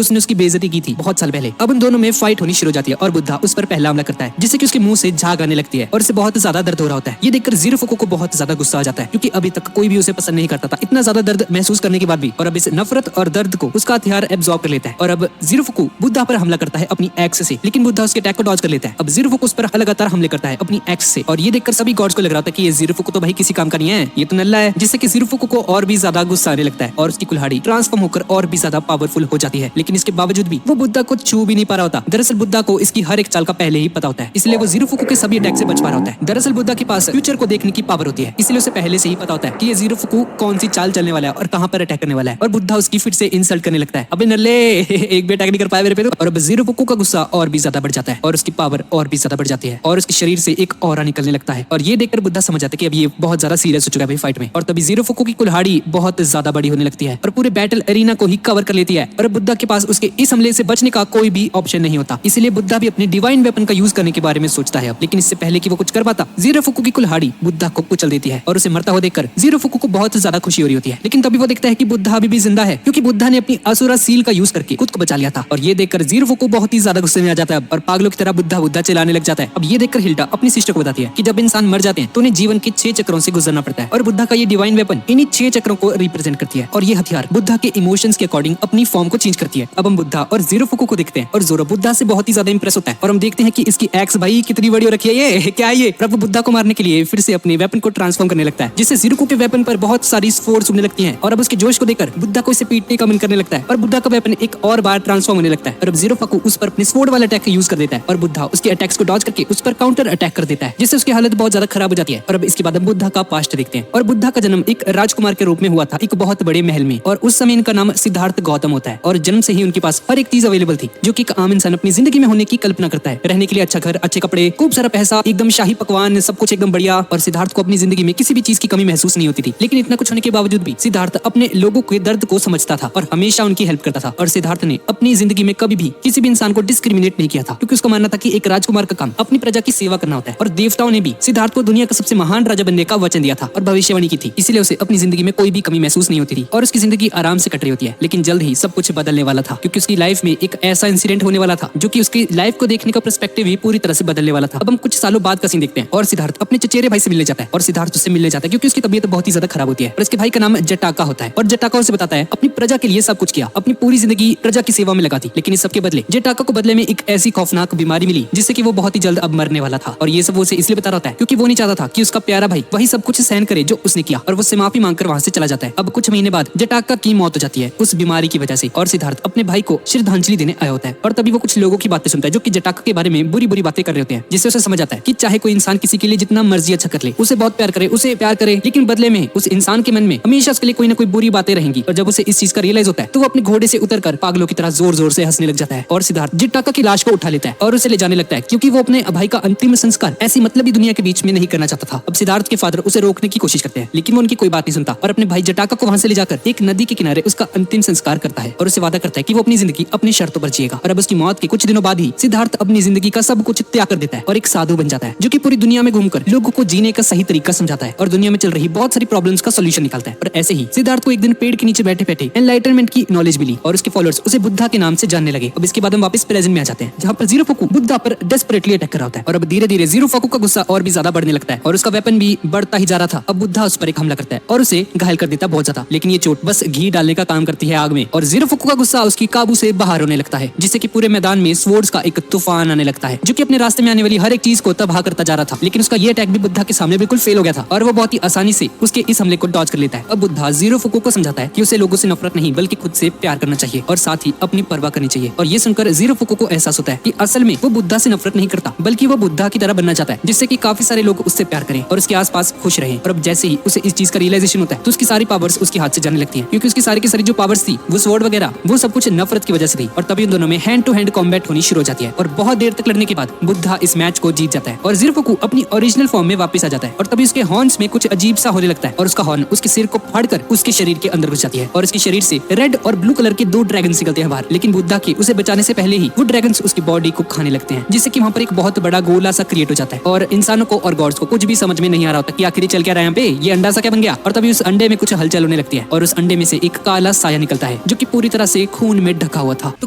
Speaker 1: उसने उसकी बेइज्जती की थी बहुत साल पहले। अब उन दोनों में फाइट होनी शुरू हो जाती है और बुद्धा उस पर पहला हमला करता है, जिससे कि उसके मुंह से झाग आने लगती है और उसे बहुत ज्यादा दर्द हो रहा होता है। ये देखकर जीरो फुकू को बहुत ज्यादा गुस्सा आ जाता है, क्योंकि अभी तक कोई भी उसे पसंद नहीं करता था, इतना ज्यादा दर्द महसूस करने के बाद भी। और अब इस नफरत और दर्द को उसका हथियार एब्जॉर्ब कर लेता है और अब जीरो फुकू बुद्धा पर हमला करता है अपनी एक्स से, लेकिन बुद्धा उसके अटैक को डॉज कर लेता है। अब जीरो फुकू उस पर लगातार हमले करता है अपनी एक्स से और ये देखकर सभी गॉड्स को लग रहा था कि ये जीरो फुकू तो भाई किसी काम का नहीं है, ये तो नल्ला है, जिससे कि जीरो फुकू को और भी ज्यादा गुस्सा आने लगता है और उसकी कुल्हाड़ी ट्रांसफॉर्म होकर और भी ज्यादा पावरफुल हो जाती है। लेकिन इसके बावजूद भी वो बुद्धा को छू भी नहीं पा रहा होता। दरअसल बुद्धा को इसकी हर एक चाल का पहले ही पता होता है, इसलिए वो जीरो फुकू के सभी अटैक से बच पा रहा होता है। दरअसल बुद्धा के पास फ्यूचर को देखने की पावर होती है, इसलिए उसे पहले से ही पता होता है कि ये जीरो फुकू कौन सी चाल चलने वाला है और कहां पर अटैक करने वाला है। और बुद्धा उसकी फिर से इंसल्ट करने लगता है, अबे नल्ले एक भी अटैक नहीं कर पाया मेरे पे तो। और अब जीरो फुकू का गुस्सा और भी ज्यादा बढ़ जाता है और उसकी पावर और भी ज्यादा बढ़ जाती है और उसके शरीर से एक ऑरा निकलने लगता है। और ये देखकर बुद्धा समझ जाता है कि अब ये बहुत ज्यादा सीरियस हो चुका है भाई फाइट में। और तभी जीरो फुकू की कुल्हाड़ी बहुत ज्यादा बड़ी होने लगती है और पूरे बैटल एरिना को ही कवर कर लेती है। और बुद्धा के पास उसके इस हमले से बचने का कोई भी ऑप्शन नहीं होता, इसलिए बुद्धा भी अपने डिवाइन वेपन का यूज करने के बारे में सोचता है। लेकिन इससे पहले कि वो कुछ कर पाता, जीरो फुकू की कुल्हाड़ी बुद्धा को कुचल देती है और उसे मरता हुआ देखकर जीरो फुकू को बहुत ज्यादा खुशी हो रही होती है। लेकिन तभी वो देखता है कि बुद्धा अभी भी जिंदा है, क्योंकि बुद्धा ने अपनी असुरा सील का यूज करके खुद को बचा लिया था। और ये देखकर जीरो फुकू बहुत ही ज्यादा गुस्से में आ जाता है और पागलों की तरह बुद्धा बुद्धा चिल्लाने लग जाता है। अब ये देखकर हिल्डा अपनी सिस्टर को बताती है कि जब इंसान मर जाते हैं तो उन्हें जीवन के 6 चक्रों से गुजरना पड़ता है और बुद्धा का ये डिवाइन वेपन इन्हीं 6 चक्रों को रिप्रेजेंट करती है। और ये हथियार बुद्धा के इमोशंस के अकॉर्डिंग अपनी फॉर्म को चेंज करती है। अब हम बुद्धा और जीरो फुकू को देखते हैं और जोरो बुद्धा से बहुत ही ज्यादा इंप्रेस होता है और हम देखते हैं कि इसकी एक्स भाई कितनी बड़ी हो रखी है, ये क्या है ये। अब वो बुद्धा को मारने के लिए फिर से अपने वेपन को ट्रांसफॉर्म करने लगता है, जिससे जीरो फुकू के वेपन पर बहुत सारी फोर्स उड़ने लगती है। और अब उसके जोश को देखकर बुद्धा को इसे पीटने का मन करने लगता है और बुद्धा का वेपन एक और बार ट्रांसफॉर्म होने लगता है। और अब जीरो फुकू उस पर अपने स्वॉर्ड वाला अटैक यूज कर देता है और बुद्धा उसके अटैक्स को डॉज करके उस पर काउंटर अटैक कर देता है, जिससे उसकी हालत बहुत ज्यादा खराब हो जाती है। और अब इसके बाद हम बुद्धा का पास्ट देखते हैं। और बुद्धा का जन्म एक राजकुमार के रूप में हुआ था एक बहुत बड़े महल में, और उस समय इनका नाम सिद्धार्थ गौतम होता है। और जन्म से ही उनके पास हर एक चीज अवेलेबल थी जो कि एक आम इंसान अपनी जिंदगी में होने की कल्पना करता है। रहने के लिए अच्छा घर, अच्छे कपड़े, खूब सारा पैसा, एकदम शाही पकवान, सब कुछ एकदम बढ़िया। और सिद्धार्थ को अपनी जिंदगी में किसी भी चीज की कमी महसूस नहीं होती थी। लेकिन इतना कुछ होने के बावजूद भी सिद्धार्थ अपने लोगों के दर्द को समझता था और हमेशा उनकी हेल्प करता था। और सिद्धार्थ ने अपनी जिंदगी में कभी भी किसी भी इंसान को डिस्क्रिमिनेट नहीं किया था, क्योंकि उसका मानना था कि एक राजकुमार का काम अपनी प्रजा की सेवा करना होता है। और देवताओं ने भी सिद्धार्थ को दुनिया का सबसे महान राजा बनने का वचन दिया था और भविष्यवाणी की थी, इसलिए उसे अपनी जिंदगी में कोई भी कमी महसूस नहीं होती थी और उसकी जिंदगी आराम से कट रही होती है। लेकिन जल्द ही सब कुछ बदलने वाला था, क्योंकि उसकी लाइफ में एक ऐसा इंसिडेंट होने वाला था जो कि उसकी लाइफ को देखने का पर्सपेक्टिव ही पूरी तरह से बदलने वाला था। अब हम कुछ सालों बाद का सीन देखते हैं और सिद्धार्थ अपने चचेरे भाई से मिलने जाता है और सिद्धार्थ उससे मिलने जाता है क्योंकि उसकी तबीयत बहुत ही ज्यादा खराब होती है। और उसके भाई का नाम जटाका होता है और जटाका उसे बताता है अपनी प्रजा के लिए सब कुछ किया, अपनी पूरी जिंदगी प्रजा की सेवा में लगा दी। लेकिन इस सब के बदले जटाका को बदले में एक ऐसी खौफनाक बीमारी मिली जिससे कि वो बहुत ही जल्द अब मरने वाला था। और ये सब वो उसे इसलिए बता रहा है क्योंकि वो नहीं चाहता था कि उसका प्यारा भाई वही सब कुछ सहन करे जो उसने किया, और वो उससे माफी मांगकर वहां से चला जाता है। अब कुछ महीने बाद जटाका की मौत हो जाती है उस बीमारी की वजह से, और सिद्धार्थ अपने भाई को श्रद्धांजलि देने आया होता है। और तभी वो कुछ लोगों की बातें सुनता है जो कि जटाका के बारे में बुरी बुरी बातें कर रहे होते हैं, जिससे उसे समझ आता है कि चाहे कोई इंसान किसी के लिए जितना मर्जी अच्छा कर ले, उसे बहुत प्यार करे, उसे प्यार करे, लेकिन बदले में उस इंसान के मन में हमेशा उसके लिए कोई ना कोई बुरी बातें रहेंगी। और जब उसे इस चीज का रियलाइज होता है तो वो अपने घोड़े से उतरकर पागलों की तरह जोर जोर से हंसने लग जाता है और सिद्धार्थ जटाका की लाश को उठा लेता है और उसे ले जाने लगता है, क्योंकि वो अपने भाई का अंतिम संस्कार ऐसी मतलबी दुनिया के बीच में नहीं करना चाहता था। अब सिद्धार्थ के फादर उसे रोकने की कोशिश करते हैं, लेकिन वो उनकी कोई बात नहीं सुनता और अपने भाई जटाका को वहां से ले जाकर एक नदी के किनारे उसका अंतिम संस्कार करता है और उसे वादा करता है कि वो अपनी जिंदगी अपनी शर्तों पर जिएगा। और अब उसकी मौत के कुछ दिनों बाद ही सिद्धार्थ अपनी जिंदगी का सब कुछ त्याग कर देता है और एक साधु बन जाता है, जो कि पूरी दुनिया में घूमकर लोगों को जीने का सही तरीका समझाता है और दुनिया में चल रही बहुत सारी प्रॉब्लम्स का सोल्यूशन निकालता है। और ऐसे ही सिद्धार्थ को एक दिन पेड़ के नीचे बैठे बैठे एनलाइटनमेंट की नॉलेज मिली और उसके फॉलोअर्स उसे बुद्धा के नाम से जानने लगे। अब इसके बाद हम वापस प्रेजेंट में आ जाते हैं, जहाँ पर जीरो फुकू बुद्धा पर डेस्परेटली अटैक कर रहा होता है। और अब धीरे धीरे जीरो फुकू का गुस्सा और भी ज्यादा बढ़ने लगता है और उसका वेपन भी बढ़ता ही जा रहा था। अब बुद्धा उस पर एक हमला करता है और उसे घायल कर देता है बहुत ज्यादा, लेकिन ये चोट बस घी डालने का काम करती है आग में। और जीरो फुकू का गुस्सा उसकी काबू से बाहर होने लगता है, जिससे कि पूरे मैदान में स्वॉर्ड्स का एक तूफान आने लगता है, जो कि अपने रास्ते में आने वाली हर एक चीज को तबाह करता जा रहा था। लेकिन उसका ये अटैक भी बुद्धा के सामने बिल्कुल फेल हो गया था और वो बहुत ही आसानी से उसके इस हमले को डॉज कर लेता है। अब बुद्धा जीरो फुकू को समझाता है कि उसे लोगों से नफरत नहीं बल्कि खुद से प्यार करना चाहिए और साथ ही अपनी परवाह करनी चाहिए। और ये सुनकर जीरो फुकू को एहसास होता है कि असल में वो बुद्धा से नफरत नहीं करता, बल्कि वो बुद्धा की तरह बनना चाहता है, जिससे कि काफी सारे लोग उससे प्यार करें और उसके आसपास खुश रहें। और अब जैसे ही उसे इस चीज का रियलाइजेशन होता है तो उसकी सारी पावर्स उसके हाथ से जाने लगती हैं, क्योंकि उसकी सारी की सारी जो पावर्स थी वो स्वॉर्ड वगैरह वो सब कुछ नफरत की वजह से थी। और तभी उन दोनों में हैंड टू हैंड कॉम्बैट होनी शुरू हो जाती है और बहुत देर तक लड़ने के बाद बुद्धा इस मैच को जीत जाता है और जीरो फुकू अपनी ओरिजिनल फॉर्म में वापस आ जाता है। और तभी उसके हॉर्न्स में कुछ अजीब सा होने लगता है और उसका हॉर्न उसके सिर को फाड़कर उसके शरीर के अंदर घुस जाती है और उसके शरीर से रेड और ब्लू कलर के 2 ड्रैगन निकलते हैं बाहर। लेकिन बुद्धा के उसे बचाने से पहले ही वो ड्रैगन्स उसकी बॉडी को खाने लगते हैं, जिससे कि वहाँ पर एक बहुत बड़ा गोला सा क्रिएट हो जाता है और इंसानों को और गॉड्स को कुछ भी समझ में नहीं आ रहा होता कि आखिर चल क्या रहा है यहाँ पे, ये अंडा सा क्या बन गया। और तभी उस अंडे में कुछ हलचल होने लगती है और उस अंडे में से एक काला साया निकलता है जो कि पूरी तरह से खून में ढका हुआ था। तो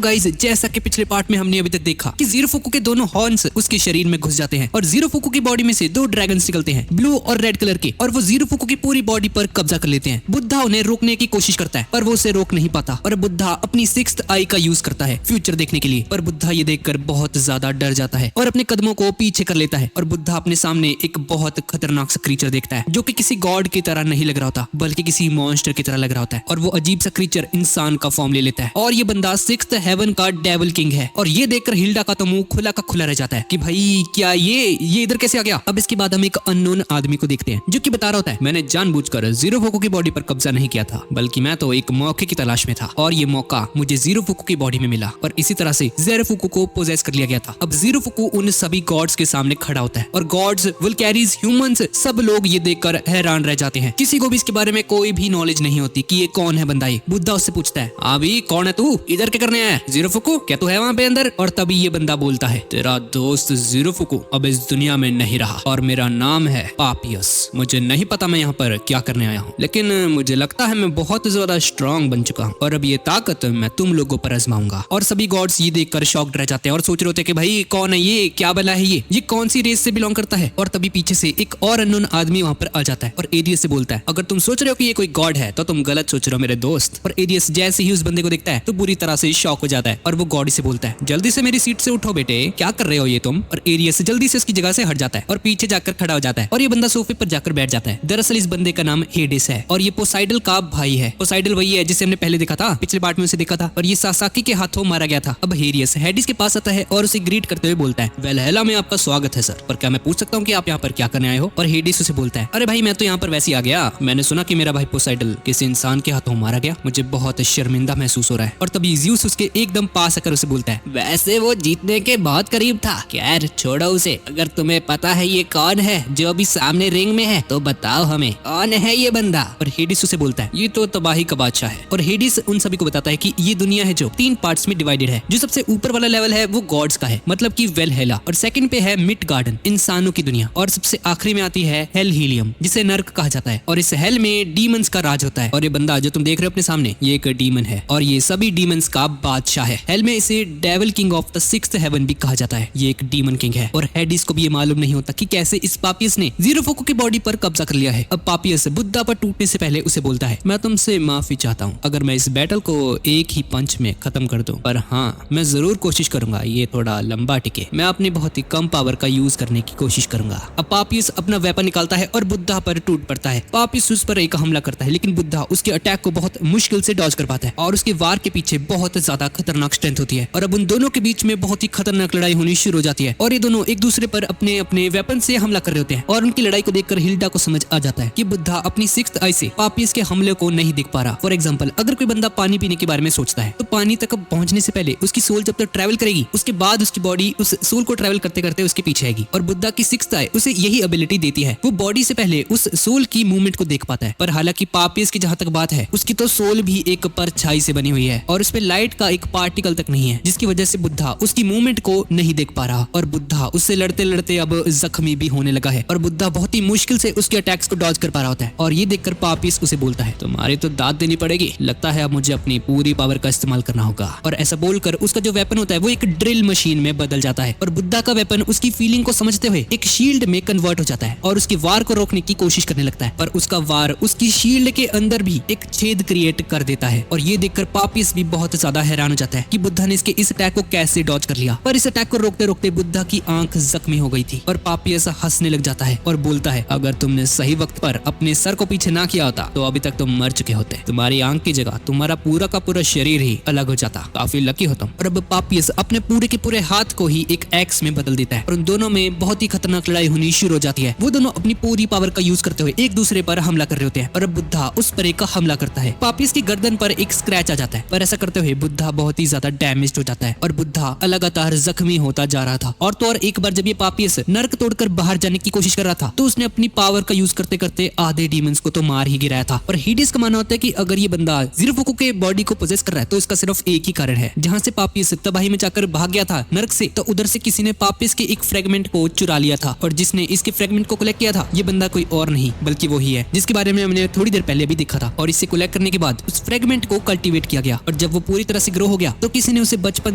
Speaker 1: गाइस, जैसा कि पिछले पार्ट में हमने अभी तक देखा कि जीरो फुकू के दोनों हॉर्न्स उसके शरीर में घुस जाते हैं और जीरो फुकू की बॉडी में से 2 ड्रैगन्स निकलते हैं, ब्लू और रेड कलर के, और वो जीरो फुकू की पूरी बॉडी पर कब्जा कर लेते हैं। बुद्धा उन्हें रोकने की कोशिश करता है पर वो उसे रोक नहीं पाता और बुद्धा अपनी 6th आई का यूज करता है फ्यूचर देखने के लिए। पर बुद्धा ये देखकर बहुत ज्यादा डर जाता है और अपने कदमों को पीछे कर लेता है और बुद्धा अपने सामने एक बहुत खतरनाक सा क्रीचर देखता है जो कि किसी गॉड की तरह नहीं लग रहा होता बल्कि किसी मॉन्स्टर की तरह लग रहा होता है। और वो अजीब सा क्रीचर इंसान का फॉर्म ले लेता है और ये बंदा 6th हेवन का डेविल किंग है। और ये देखकर हिल्डा का तो मुंह खुला का खुला रह जाता है कि भाई क्या ये इधर कैसे आ गया। अब इसके बाद हम एक अननोन आदमी को देखते हैं जो कि बता रहा होता है, मैंने जानबूझकर जीरो फुकू की बॉडी पर कब्जा नहीं किया था, बल्कि मैं तो एक मौके की तलाश में था और ये मौका मुझे जीरो फुकू की बॉडी में मिला और इसी तरह से जीरो फुकू को पोजेस कर लिया गया था। अब जीरो फुकू उन सभी गॉड्स के सामने खड़ा होता है और गॉड्स, वुल्कैरीज, ह्यूमंस सब लोग ये देखकर हैरान रह जाते हैं। किसी को भी इसके बारे में कोई भी नॉलेज नहीं होती कि ये कौन है बंदा। ये बुद्धा उससे पूछता है, अभी कौन है तू, इधर क्या करने आया है? जीरो फुकू, क्या तू है वहाँ पे अंदर? और तभी ये बंदा बोलता है, तेरा दोस्त जीरो फुकू अब इस दुनिया में नहीं रहा और मेरा नाम है पापियस। मुझे नहीं पता मैं यहाँ पर क्या करने आया हूँ, लेकिन मुझे लगता है मैं बहुत ज्यादा स्ट्रांग बन चुका हूँ और अब ये ताकत मैं तुम लोगों पर आजमाऊंगा। और सभी गॉड्स ये देखकर शॉक्ड रह जाते हैं और सोच रहे होते हैं कि भाई कौन है ये, क्या बला है ये कौन सी रेस से बिलोंग करता है। और तभी पीछे से एक और अननोन आदमी वहाँ पर आ जाता है और एरियस से बोलता है, अगर तुम सोच रहे हो कि ये कोई गॉड है तो तुम गलत सोच रहे हो मेरे दोस्त। और एरियस जैसे ही उस बंदे को देखता है तो पूरी तरह से शॉक हो जाता है और वो गॉड से बोलता है, जल्दी से मेरी सीट से उठो बेटे, क्या कर रहे हो ये तुम। और एरियस जल्दी से उसकी जगह से हट जाता है और पीछे जाकर खड़ा हो जाता है और ये बंदा सोफे पर जाकर बैठ जाता है। दरअसल इस बंदे का नाम हेडिस है और ये पोसाइडल का भाई है। पोसाइडल वही है जिसे हमने पहले देखा था, पिछले पार्ट में उसे देखा था और ये सासाकी के हाथों मारा गया था। अब हेडिस हेडिस के पास आता है और उसे ग्रीट करते हुए बोलता है, वेलहेला में आपका स्वागत है सर, पर क्या मैं पूछ सकता हूँ कि आप यहाँ पर क्या करने आए हो। और हेडिस उसे बोलता है, अरे भाई मैं तो यहाँ पर वैसे ही आ गया, मैंने सुना कि मेरा भाई पोसाइडल किसी इंसान के हाथों मारा गया, मुझे बहुत शर्मिंदा महसूस हो रहा है। और तभी ज़्यूस उसके एकदम पास आकर उसे बोलता है, वैसे वो जीतने के बहुत करीब था, खैर छोड़ो उसे, अगर तुम्हें पता है ये कौन है जो अभी सामने रिंग में है तो बताओ हमें कौन है ये बंदा। और हेडिस उसे बोलता है, ये तो तबाही का बादशाह है। और हेडिस उन सभी को बताता है कि ये दुनिया है जो 3 पार्ट्स में डिवाइडेड है। जो सबसे ऊपर वाला लेवल है वो गॉड्स का है, मतलब कि वेलहेला, और सेकंड पे है मिड गार्डन, इंसानों की दुनिया, और सबसे आखिरी में आती है हेल हीलियम जिसे नर्क कहा जाता है। और इस हेल में डीमंस का राज होता है और ये बंदा जो तुम देख रहे हो अपने सामने ये एक डीमन है और ये सभी डीमंस का बादशाह है। हेल में इसे devil king of the 6th heaven भी कहा जाता है। ये एक डीमन किंग है और हेडिस को भी ये मालूम नहीं होता कि कैसे इस पापियस ने जीरो फुकू की बॉडी पर कब्जा कर लिया है। अब पापियस बुद्धा पर टूटने से पहले उसे बोलता है, मैं तुमसे माफी चाहता हूँ अगर मैं इस बैटल को एक ही पंच में खत्म कर दूं, पर हाँ मैं जरूर कोशिश करूंगा ये थोड़ा लंबा टिके, मैं अपनी बहुत ही कम पावर का यूज करने की कोशिश करूंगा। अब पापियस अपना वेपन निकालता है और बुद्धा पर टूट पड़ता है। पापियस उस पर एक हमला करता है लेकिन बुद्धा उसके अटैक को बहुत मुश्किल से डॉज कर पाता है और उसके वार के पीछे बहुत ज्यादा खतरनाक स्ट्रेंथ होती है। और अब उन दोनों के बीच में बहुत ही खतरनाक लड़ाई होनी शुरू हो जाती है और ये दोनों एक दूसरे पर अपने अपने वेपन से हमला कर रहे होते हैं। और उनकी लड़ाई को देखकर हिल्डा को समझ आ जाता है कि बुद्धा अपनी 6th आई से पापियस के हमले को नहीं देख पा रहा। फॉर एग्जाम्पल, अगर कोई बंदा पानी पीने के बारे में सोचता है तो पानी तक पहुंचने से पहले उसकी सोल जब तक ट्रैवल करेगी उसके बाद उसकी बॉडी उस सोल को ट्रैवल करते करते उसके पीछे आएगी। और बुद्धा की 6th आई उसे यही एबिलिटी देती है, वो बॉडी से पहले उस सोल की मूवमेंट को देख पाता है। पर हालांकि पापियस की जहां तक बात है उसकी तो सोल भी एक परछाई से बनी हुई है और उसपे लाइट का एक पार्टिकल तक नहीं है, जिसकी वजह से बुद्धा उसकी मूवमेंट को नहीं देख पा रहा और बुद्धा उससे लड़ते लड़ते अब जख्मी भी होने लगा है और बुद्धा बहुत ही मुश्किल से उसके अटैक्स को डॉज कर पा रहा होता है। और ये देखकर पापियस उसे बोलता है, तुम्हारी तो दाद देनी पड़ेगी, लगता है अब मुझे अपनी पूरी पावर का इस्तेमाल करना होगा। और ऐसा बोलकर उसका जो वेपन होता है वो एक ड्रिल मशीन में बदल जाता है और बुद्धा का वेपन उसकी फीलिंग को समझते हुए एक शील्ड में कन्वर्ट हो जाता है और उसके वार को रोकने की कोशिश करने लगता है। पर उसका वार उसकी शील्ड के अंदर भी एक छेद क्रिएट कर देता है और ये देखकर पापियस भी बहुत ज्यादा हैरान हो जाता है कि बुद्धा ने इसके इस अटैक को कैसे डॉज कर लिया। पर इस अटैक को रोकते रोकते बुद्धा की आंख जख्मी हो गई थी और पापियस हंसने लग जाता है और बोलता है, अगर तुमने सही वक्त पर अपने सर को पीछे ना किया होता तो अभी तक तुम मर चुके होते, तुम्हारी आंख की जगह तुम्हारा पूरा का पूरा शरीर ही अलग हो जाता, काफी लकी हो तुम। और अब पापियस अपने पूरे के पूरे हाथ को ही एक एक्स में बदल देता है और उन दोनों में बहुत ही खतरनाक लड़ाई होनी शुरू हो जाती है। वो दोनों अपनी पूरी पावर का यूज करते हुए एक दूसरे पर हमला कर रहे होते हैं और अब बुद्धा उस पर एक हमला करता है। पापियस की गर्दन पर एक स्क्रैच आ जाता है, पर ऐसा करते हुए बुद्धा बहुत ही ज्यादा डैमेज हो जाता है और बुद्धा लगातार जख्मी होता जा रहा था। और तो और एक बार जब ये पापियस नर्क तोड़कर बाहर जाने की कोशिश कर रहा था तो उसने अपनी पावर का यूज करते करते आधे डीमंस को तो मार ही गिराया था। और हेडिस का मानना होता है कि अगर ये बंदा जीरो फुकू के बॉडी को पोजेस कर रहा है तो इसका सिर्फ एक ही कारण है, जहां से पापियस तबाही में जाकर भाग गया था नर्क से, तो उधर से किसी ने पापियस के एक फ्रेगमेंट को चुरा लिया था और जिसने इसके फ्रेगमेंट को कलेक्ट किया था ये बंदा कोई और नहीं बल्कि वो ही है जिसके बारे में हमने थोड़ी देर पहले भी देखा था। और इसे कलेक्ट करने के बाद उस फ्रेगमेंट को कल्टीवेट किया गया और जब वो पूरी तरह से ग्रो हो गया तो किसी ने उसे बचपन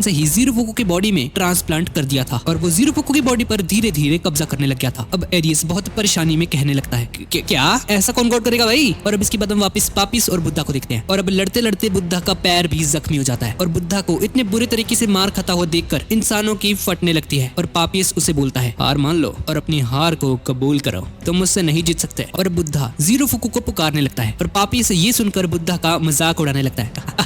Speaker 1: से ही जीरो फुकू की बॉडी में ट्रांसप्लांट कर दिया था और वो जीरो फुकू की बॉडी पर धीरे धीरे कब्जा करने लग गया था। अब एरियस बहुत परेशानी में कहने लगता है, क्या ऐसा कौन गॉड करेगा भाई। और अब इसके बाद हम वापस पापियस और बुद्धा को देखते हैं और अब लड़ते लड़ते बुद्धा का पैर भी जख्मी हो जाता है और बुद्धा को इतने बुरे तरीके से मार खाता हुआ देखकर इंसानों की फटने लगती है और पापियस उसे बोलता है, हार मान लो और अपनी हार को कबूल करो, तुम मुझसे नहीं जीत सकते। और बुद्धा जीरो फुकू को पुकारने लगता है और पापियस ये सुनकर बुद्धा का मजाक उड़ाने लगता है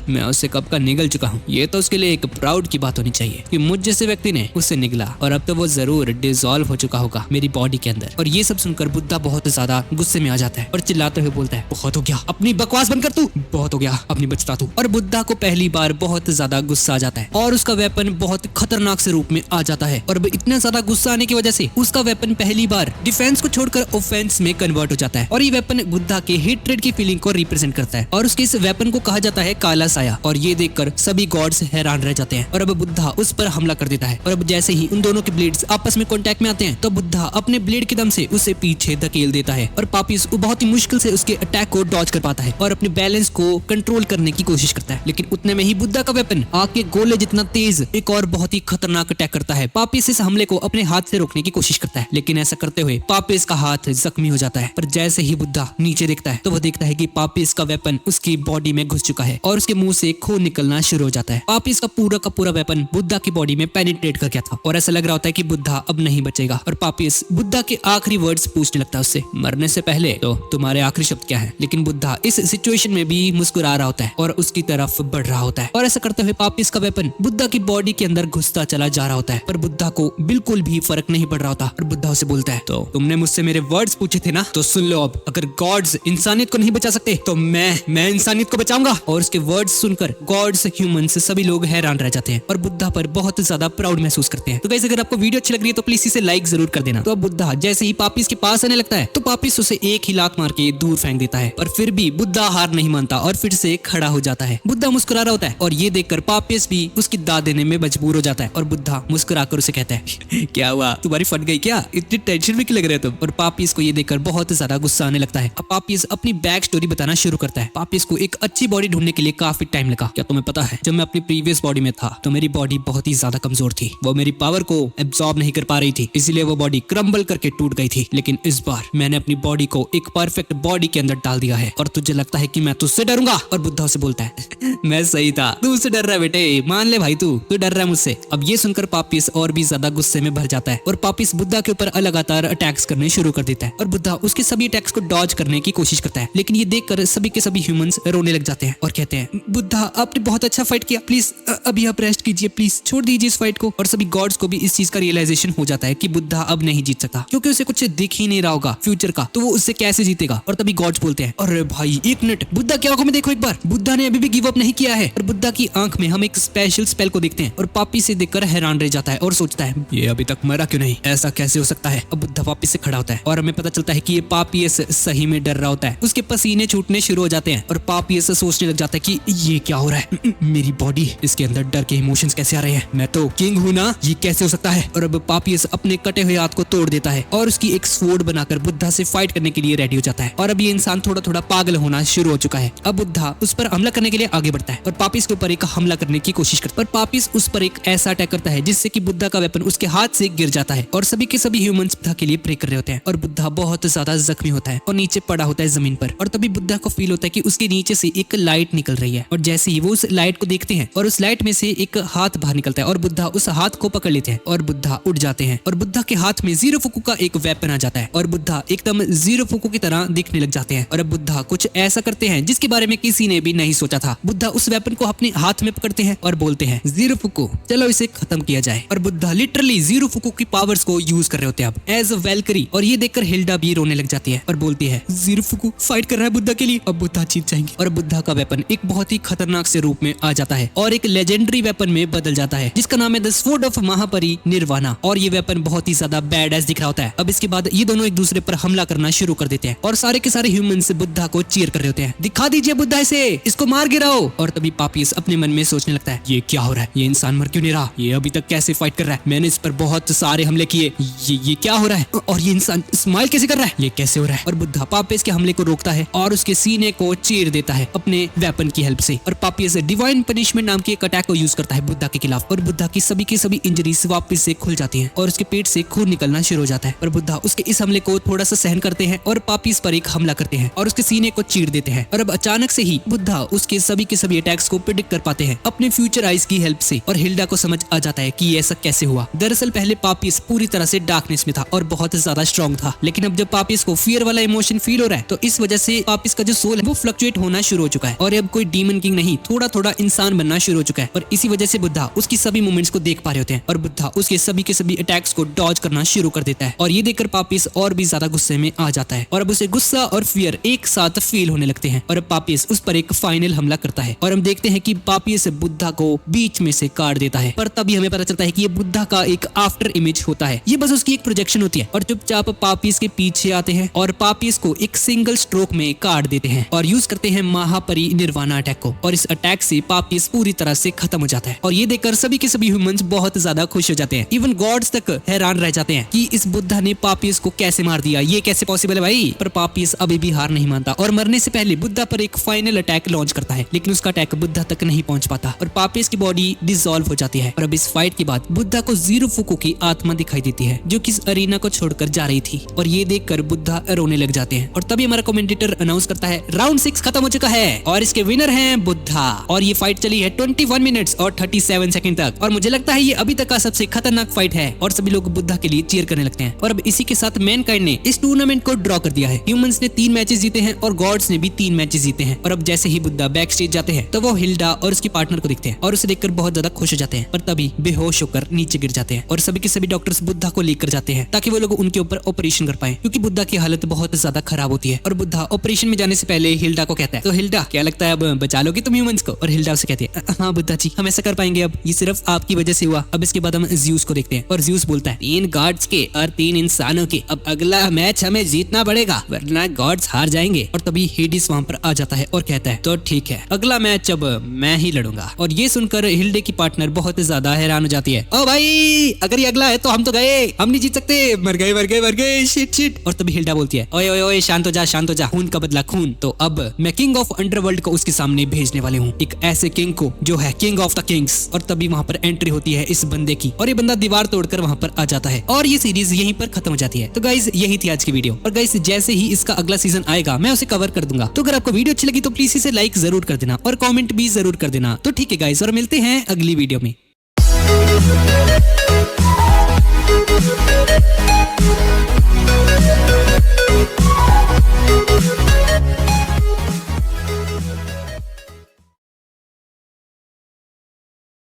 Speaker 1: मैं उससे कब का निगल चुका हूँ। ये तो उसके लिए एक प्राउड की बात होनी चाहिए कि मुझ जैसे व्यक्ति ने उससे निगला, और अब तो वो जरूर डिसॉल्व हो चुका होगा मेरी बॉडी के अंदर। और ये सब सुनकर बुद्धा बहुत ज्यादा गुस्से में आ जाता है और चिल्लाते हुए बोलता है, बहुत हो गया, अपनी बकवास बंद कर तू, बहुत हो गया, अपनी बचता तू। और बुद्धा को पहली बार बहुत ज्यादा गुस्सा आ जाता है और उसका वेपन बहुत खतरनाक से रूप में आ जाता है। और इतना ज्यादा गुस्सा आने की वजह से उसका वेपन पहली बार डिफेंस को छोड़कर ऑफेंस में कन्वर्ट हो जाता है। और ये वेपन बुद्धा के हेट्रेड की फीलिंग को रिप्रेजेंट करता है और उसके इस वेपन को कहा जाता है काला साया। और ये देखकर सभी गॉड्स हैरान रह जाते हैं और अब बुद्धा उस पर हमला कर देता है। और अब जैसे ही उन दोनों के ब्लेड्स आपस में कांटेक्ट में आते हैं तो बुद्धा अपने ब्लेड के दम से उसे पीछे धकेल देता है और पापिस बहुत ही मुश्किल से उसके अटैक को डॉज कर पाता है और अपने बैलेंस को कंट्रोल करने की कोशिश करता है। लेकिन उतने में ही बुद्धा का वेपन आग के गोले जितना तेज एक और बहुत ही खतरनाक अटैक करता है। पापिस इस हमले को अपने हाथ से रोकने की कोशिश करता है, लेकिन ऐसा करते हुए पापिस का हाथ जख्मी हो जाता है। पर जैसे ही बुद्धा नीचे देखता है तो वह देखता है कि पापिस का वेपन उसकी बॉडी में घुस चुका है और उसके मुंह से खून निकलना शुरू हो जाता है। पापिस का पूरा वेपन बुद्धा की बॉडी में पेनिट्रेट कर गया था और ऐसा लग रहा होता है कि बुद्धा अब नहीं बचेगा। और पापिस बुद्धा के आखिरी वर्ड्स पूछने लगता है उससे, मरने से पहले तो तुम्हारे आखिरी शब्द क्या है? लेकिन बुद्धा इस सिचुएशन में भी मुस्कुरा रहा होता है और उसकी तरफ बढ़ रहा होता है। और ऐसा करते हुए पापिस का वेपन बुद्धा की बॉडी के अंदर घुसता चला जा रहा होता है, पर बुद्धा को बिल्कुल भी फर्क नहीं पड़ रहा होता। और बुद्धा उसे बोलता है, तो तुमने मुझसे मेरे वर्ड्स पूछे थे ना, तो सुन लो अब, अगर गॉड्स इंसानियत को नहीं बचा सकते तो मैं इंसानियत को बचाऊंगा। और उसके वर्ड्स सुनकर गॉड्स, ह्यूमंस सभी लोग हैरान रह जाते हैं और बुद्धा पर बहुत ज्यादा प्राउड महसूस करते हैं। तो गाइस, अगर आपको वीडियो अच्छी लग रही है तो प्लीज इसे लाइक जरूर कर देना। तो अब बुद्धा जैसे ही पापिस के पास आने लगता है तो पापिस उसे एक ही लात मार के दूर फेंक देता है, पर फिर भी बुद्धा हार नहीं मानता और फिर से खड़ा हो जाता है। बुद्धा मुस्कुरा रहा होता है और ये देखकर पापिस भी उसकी दाद देने में मजबूर हो जाता है और बुद्धा मुस्कुराकर उसे कहता है, क्या हुआ, तुम्हारी फट गई क्या? इतनी टेंशन में क्यों लग रहे हो तुम? और पापिस को ये देखकर बहुत ज्यादा गुस्सा आने लगता है। अब पापिस अपनी बैक स्टोरी बताना शुरू करता है। पापिस को एक अच्छी बॉडी ढूंढने के लिए काफी टाइम लगा। क्या तुम्हें पता है, जब मैं अपनी प्रीवियस बॉडी में था तो मेरी बॉडी बहुत ही ज्यादा कमजोर थी, वो मेरी पावर को एब्जॉर्ब नहीं कर पा रही थी, इसलिए वो बॉडी क्रम्बल करके टूट गई थी। लेकिन इस बार मैंने अपनी बॉडी को एक परफेक्ट बॉडी के अंदर डाल दिया है और तुझे लगता है कि मैं तुझसे डरूंगा? और बुद्धा से बोलता है, मैं सही था, तू उससे डर रहा है बेटे, मान ले भाई, तू डर रहा है मुझसे। अब ये सुनकर पापिस और भी ज्यादा गुस्से में भर जाता है और पापिस बुद्धा के ऊपर लगातार अटैक्स करने शुरू कर देता है और बुद्धा उसके सभी अटैक्स को डॉज करने की कोशिश करता है। लेकिन ये देखकर सभी के सभी ह्यूमंस रोने लग जाते हैं और कहते हैं, बुद्धा आपने बहुत अच्छा फाइट किया, प्लीज अभी आप रेस्ट कीजिए, प्लीज छोड़ दीजिए इस फाइट को। और सभी गॉड्स को भी इस चीज का रियलाइजेशन हो जाता है कि बुद्धा अब नहीं जीत सकता, क्योंकि उसे कुछ दिख ही नहीं रहा होगा फ्यूचर का, तो वो उससे कैसे जीतेगा। और तभी गॉड्स बोलते हैं, अरे भाई एक मिनट, बुद्धा की आंखों में देखो एक बार, बुद्धा ने अभी भी गिव अप नहीं किया है। और बुद्धा की आंख में हम एक स्पेशल स्पेल को देखते हैं और पापी से देखकर हैरान रह जाता है और सोचता है, ये अभी तक मरा क्यों नहीं, ऐसा कैसे हो सकता है। अब बुद्धा वापिस से खड़ा होता है और हमें पता चलता है कि ये पापियस सही में डर रहा होता है। उसके पसीने छूटने शुरू हो जाते हैं और पापियस सोचने लग जाता है कि ये क्या हो रहा है, मेरी बॉडी, इसके अंदर डर के इमोशंस कैसे आ रहे हैं, मैं तो किंग हूं ना, ये कैसे हो सकता है। और अब पापियस अपने कटे हुए हाथ को तोड़ देता है और उसकी एक स्वॉर्ड बनाकर बुद्धा से फाइट करने के लिए रेडी हो जाता है। और अब ये इंसान थोड़ा थोड़ा पागल होना शुरू हो चुका है। अब बुद्धा उस पर हमला करने के लिए आगे बढ़ता है और पापिस के ऊपर एक हमला करने की कोशिश करता है, पर पापिस उस पर एक ऐसा अटैक करता है जिससे कि बुद्धा का वेपन उसके हाथ से गिर जाता है और सभी के सभी ह्यूमंस बुद्धा के लिए प्रे कर रहे होते हैं। और बुद्धा बहुत ज्यादा जख्मी होता है और नीचे पड़ा होता है जमीन पर। और तभी बुद्धा को फील होता है कि उसके नीचे से एक लाइट निकल रही है और जैसे ही वो उस लाइट को देखते हैं और उस लाइट में से एक हाथ बाहर निकलता है और बुद्धा उस हाथ को पकड़ लेते हैं और बुद्धा उड़ जाते हैं और बुद्धा के हाथ में जीरो फुकू का एक वेपन आ जाता है और बुद्धा एकदम जीरो फुकू की तरह दिखने लग जाते हैं। और अब बुद्धा कुछ ऐसा करते हैं जिसके बारे में किसी ने भी नहीं सोचा था। बुद्धा उस वेपन को अपने हाथ में पकड़ते हैं और बोलते हैं, जीरो फुकू, चलो इसे खत्म किया जाए। और बुद्धा लिटरली जीरो फुकू की पावर्स को यूज कर रहे होते हैं अब एज अ वेलकरी। और ये देखकर हिल्डा भी रोने लग जाती है और बोलती है, जीरो फुकू फाइट कर रहा है बुद्धा के लिए, अब बुद्धा जीत जाएंगे। और बुद्धा का वेपन एक बहुत ही खतरनाक से रूप में आ जाता है और एक लेजेंडरी वेपन में बदल जाता है जिसका नाम है द स्वॉर्ड ऑफ महापरी निर्वाणा। और ये वेपन बहुत ही ज्यादा बैड एस दिख रहा होता है। अब इसके बाद ये दोनों एक दूसरे पर हमला करना शुरू कर देते हैं और सारे के सारे ह्यूमंस बुद्धा को चीयर कर रहे होते हैं, दिखा दीजिए बुद्धा इसे, इसको मार गिराओ। और तभी पापियस अपने मन में सोचने लगता है, ये क्या हो रहा है, ये इंसान मर क्यों नहीं रहा, ये अभी तक कैसे फाइट कर रहा है, मैंने इस पर बहुत सारे हमले किए, ये क्या हो रहा है, और ये इंसान स्माइल कैसे कर रहा है, ये कैसे हो रहा है। और बुद्धा पापियस के हमले को रोकता है और उसके सीने को चीर देता है अपने वेपन की हेल्प से। और पापियस डिवाइन पनिशमेंट नाम के एक अटैक को यूज करता है बुद्धा के खिलाफ और बुद्धा की सभी इंजरीज वापस से खुल जाती हैं और उसके पेट से खून निकलना शुरू हो जाता है। और बुद्धा उसके इस हमले को थोड़ा सा सहन करते हैं और पापियस पर एक हमला करते हैं और उसके सीने को चीर देते हैं। और अब अचानक से ही बुद्धा उसके सभी के सभी अटैक्स को प्रेडिक्ट कर पाते हैं अपने फ्यूचर आइज की हेल्प से। और हिल्डा को समझ आ जाता है कि ऐसा कैसे हुआ। दरअसल पहले पापियस पूरी तरह से डार्कनेस में था और बहुत ज्यादा स्ट्रॉन्ग था, लेकिन अब जब पापियस को फियर वाला इमोशन फील हो रहा है तो इस वजह से पापियस का जो सोल है वो फ्लक्चुएट होना शुरू हो चुका है और अब कोई डीमन थिंकिंग नहीं, थोड़ा थोड़ा इंसान बनना शुरू हो चुका है। और इसी वजह से बुद्धा उसकी सभी मूवमेंट्स को देख पा रहे होते हैं और बुद्धा उसके सभी के सभी अटैक्स को डॉज करना शुरू कर देता है। और ये देखकर पापियस और भी ज्यादा गुस्से में आ जाता है और अब उसे गुस्सा और फियर एक साथ फील होने लगते हैं। और अब पापियस उस पर एक फाइनल हमला करता है और हम देखते हैं कि पापियस बुद्धा को बीच में से काट देता है। पर तभी हमें पता चलता है कि ये बुद्धा का एक आफ्टर इमेज होता है, ये बस उसकी एक प्रोजेक्शन होती है। और चुपचाप पापियस के पीछे आते हैं और पापियस को एक सिंगल स्ट्रोक में काट देते हैं और यूज करते हैं महापरि निर्वाणा अटैक को। और इस अटैक से पापियस पूरी तरह से खत्म हो जाता है। और ये देखकर सभी के सभी ह्यूमंस बहुत ज्यादा खुश हो जाते हैं। इवन गॉड्स तक हैरान रह जाते हैं कि इस बुद्धा ने पापियस को कैसे मार दिया, ये कैसे पॉसिबल है भाई। पर पापियस अभी भी हार नहीं मानता और मरने से पहले बुद्धा पर एक फाइनल अटैक लॉन्च करता है, लेकिन उसका अटैक बुद्धा तक नहीं पहुंच पाता और पापियस की बॉडी डिसॉल्व हो जाती है। और अब इस फाइट के बाद बुद्धा को ज़ीरो फुको की आत्मा दिखाई देती है जो कि इस अरीना को छोड़कर जा रही थी। और ये देखकर बुद्धा रोने लग जाते हैं। और तभी हमारा कमेंटेटर अनाउंस करता है राउंड 6 खत्म हो चुका है और इसके विनर हैं बुद्धा। और ये फाइट चली है 21 मिनट्स और 37 सेकंड तक और मुझे लगता है ये अभी तक का सबसे खतरनाक फाइट है। और सभी लोग बुद्धा के लिए चीयर करने लगते हैं। और अब इसी के साथ मैनकाइंड ने इस टूर्नामेंट को ड्रॉ कर दिया है। ह्यूमंस ने 3 मैचेस जीते हैं और गॉड्स ने भी 3 मैचेस जीते हैं। और अब जैसे ही बुद्धा बैक स्टेज जाते हैं तो वो हिल्डा और उसकी पार्टनर को देखते हैं और उसे देखकर बहुत ज्यादा खुश हो जाते हैं। पर तभी बेहोश होकर नीचे गिर जाते हैं और सभी के सभी डॉक्टर्स बुद्धा को लेकर जाते हैं ताकि वो लोग उनके ऊपर ऑपरेशन कर पाए, क्योंकि बुद्धा की हालत बहुत ज्यादा खराब होती है। और बुद्धा ऑपरेशन में जाने से पहले हिल्डा को कहता है, तो हिल्डा क्या लगता है अब बचा लोगी तुम ह्यूमंस को? और हिल्डा उसे कहती है, हाँ बुद्धा जी हम ऐसा कर पाएंगे, अब ये सिर्फ आपकी वजह से हुआ। अब इसके बाद हम ज़्यूस को देखते हैं और ज़्यूस बोलता है 3 गॉड्स के और 3 इंसानों के, अब अगला मैच हमें जीतना पड़ेगा वरना गॉड्स हार जाएंगे। और तभी हेडिस वहां पर आ जाता है और कहता है तो ठीक है अगला मैच अब मैं ही लड़ूंगा। और ये सुनकर हिल्डे की पार्टनर बहुत ज्यादा हैरान हो जाती है, ओ भाई अगर ये अगला है तो हम तो गए, हम नहीं जीत सकते, मर गए शिट शिट। और तभी हिल्डा बोलती है ओए ओए ओए शांत हो जा, खून का बदला खून। तो अब मैं किंग ऑफ अंडरवर्ल्ड को उसके सामने भेजने वाले हूँ, एक ऐसे किंग को जो है किंग ऑफ द किंग्स। और तभी वहां पर एंट्री होती है इस बंदे की और ये बंदा दीवार तोड़कर वहां पर आ जाता है और ये सीरीज यहीं पर खत्म हो जाती है। तो गाइस यही थी आज की वीडियो और गाइस जैसे ही इसका अगला सीजन आएगा मैं उसे कवर कर दूंगा। तो अगर आपको वीडियो अच्छी लगी तो प्लीज इसे लाइक जरूर कर देना और कमेंट भी जरूर कर देना। तो ठीक है गाइस और मिलते हैं अगली वीडियो में।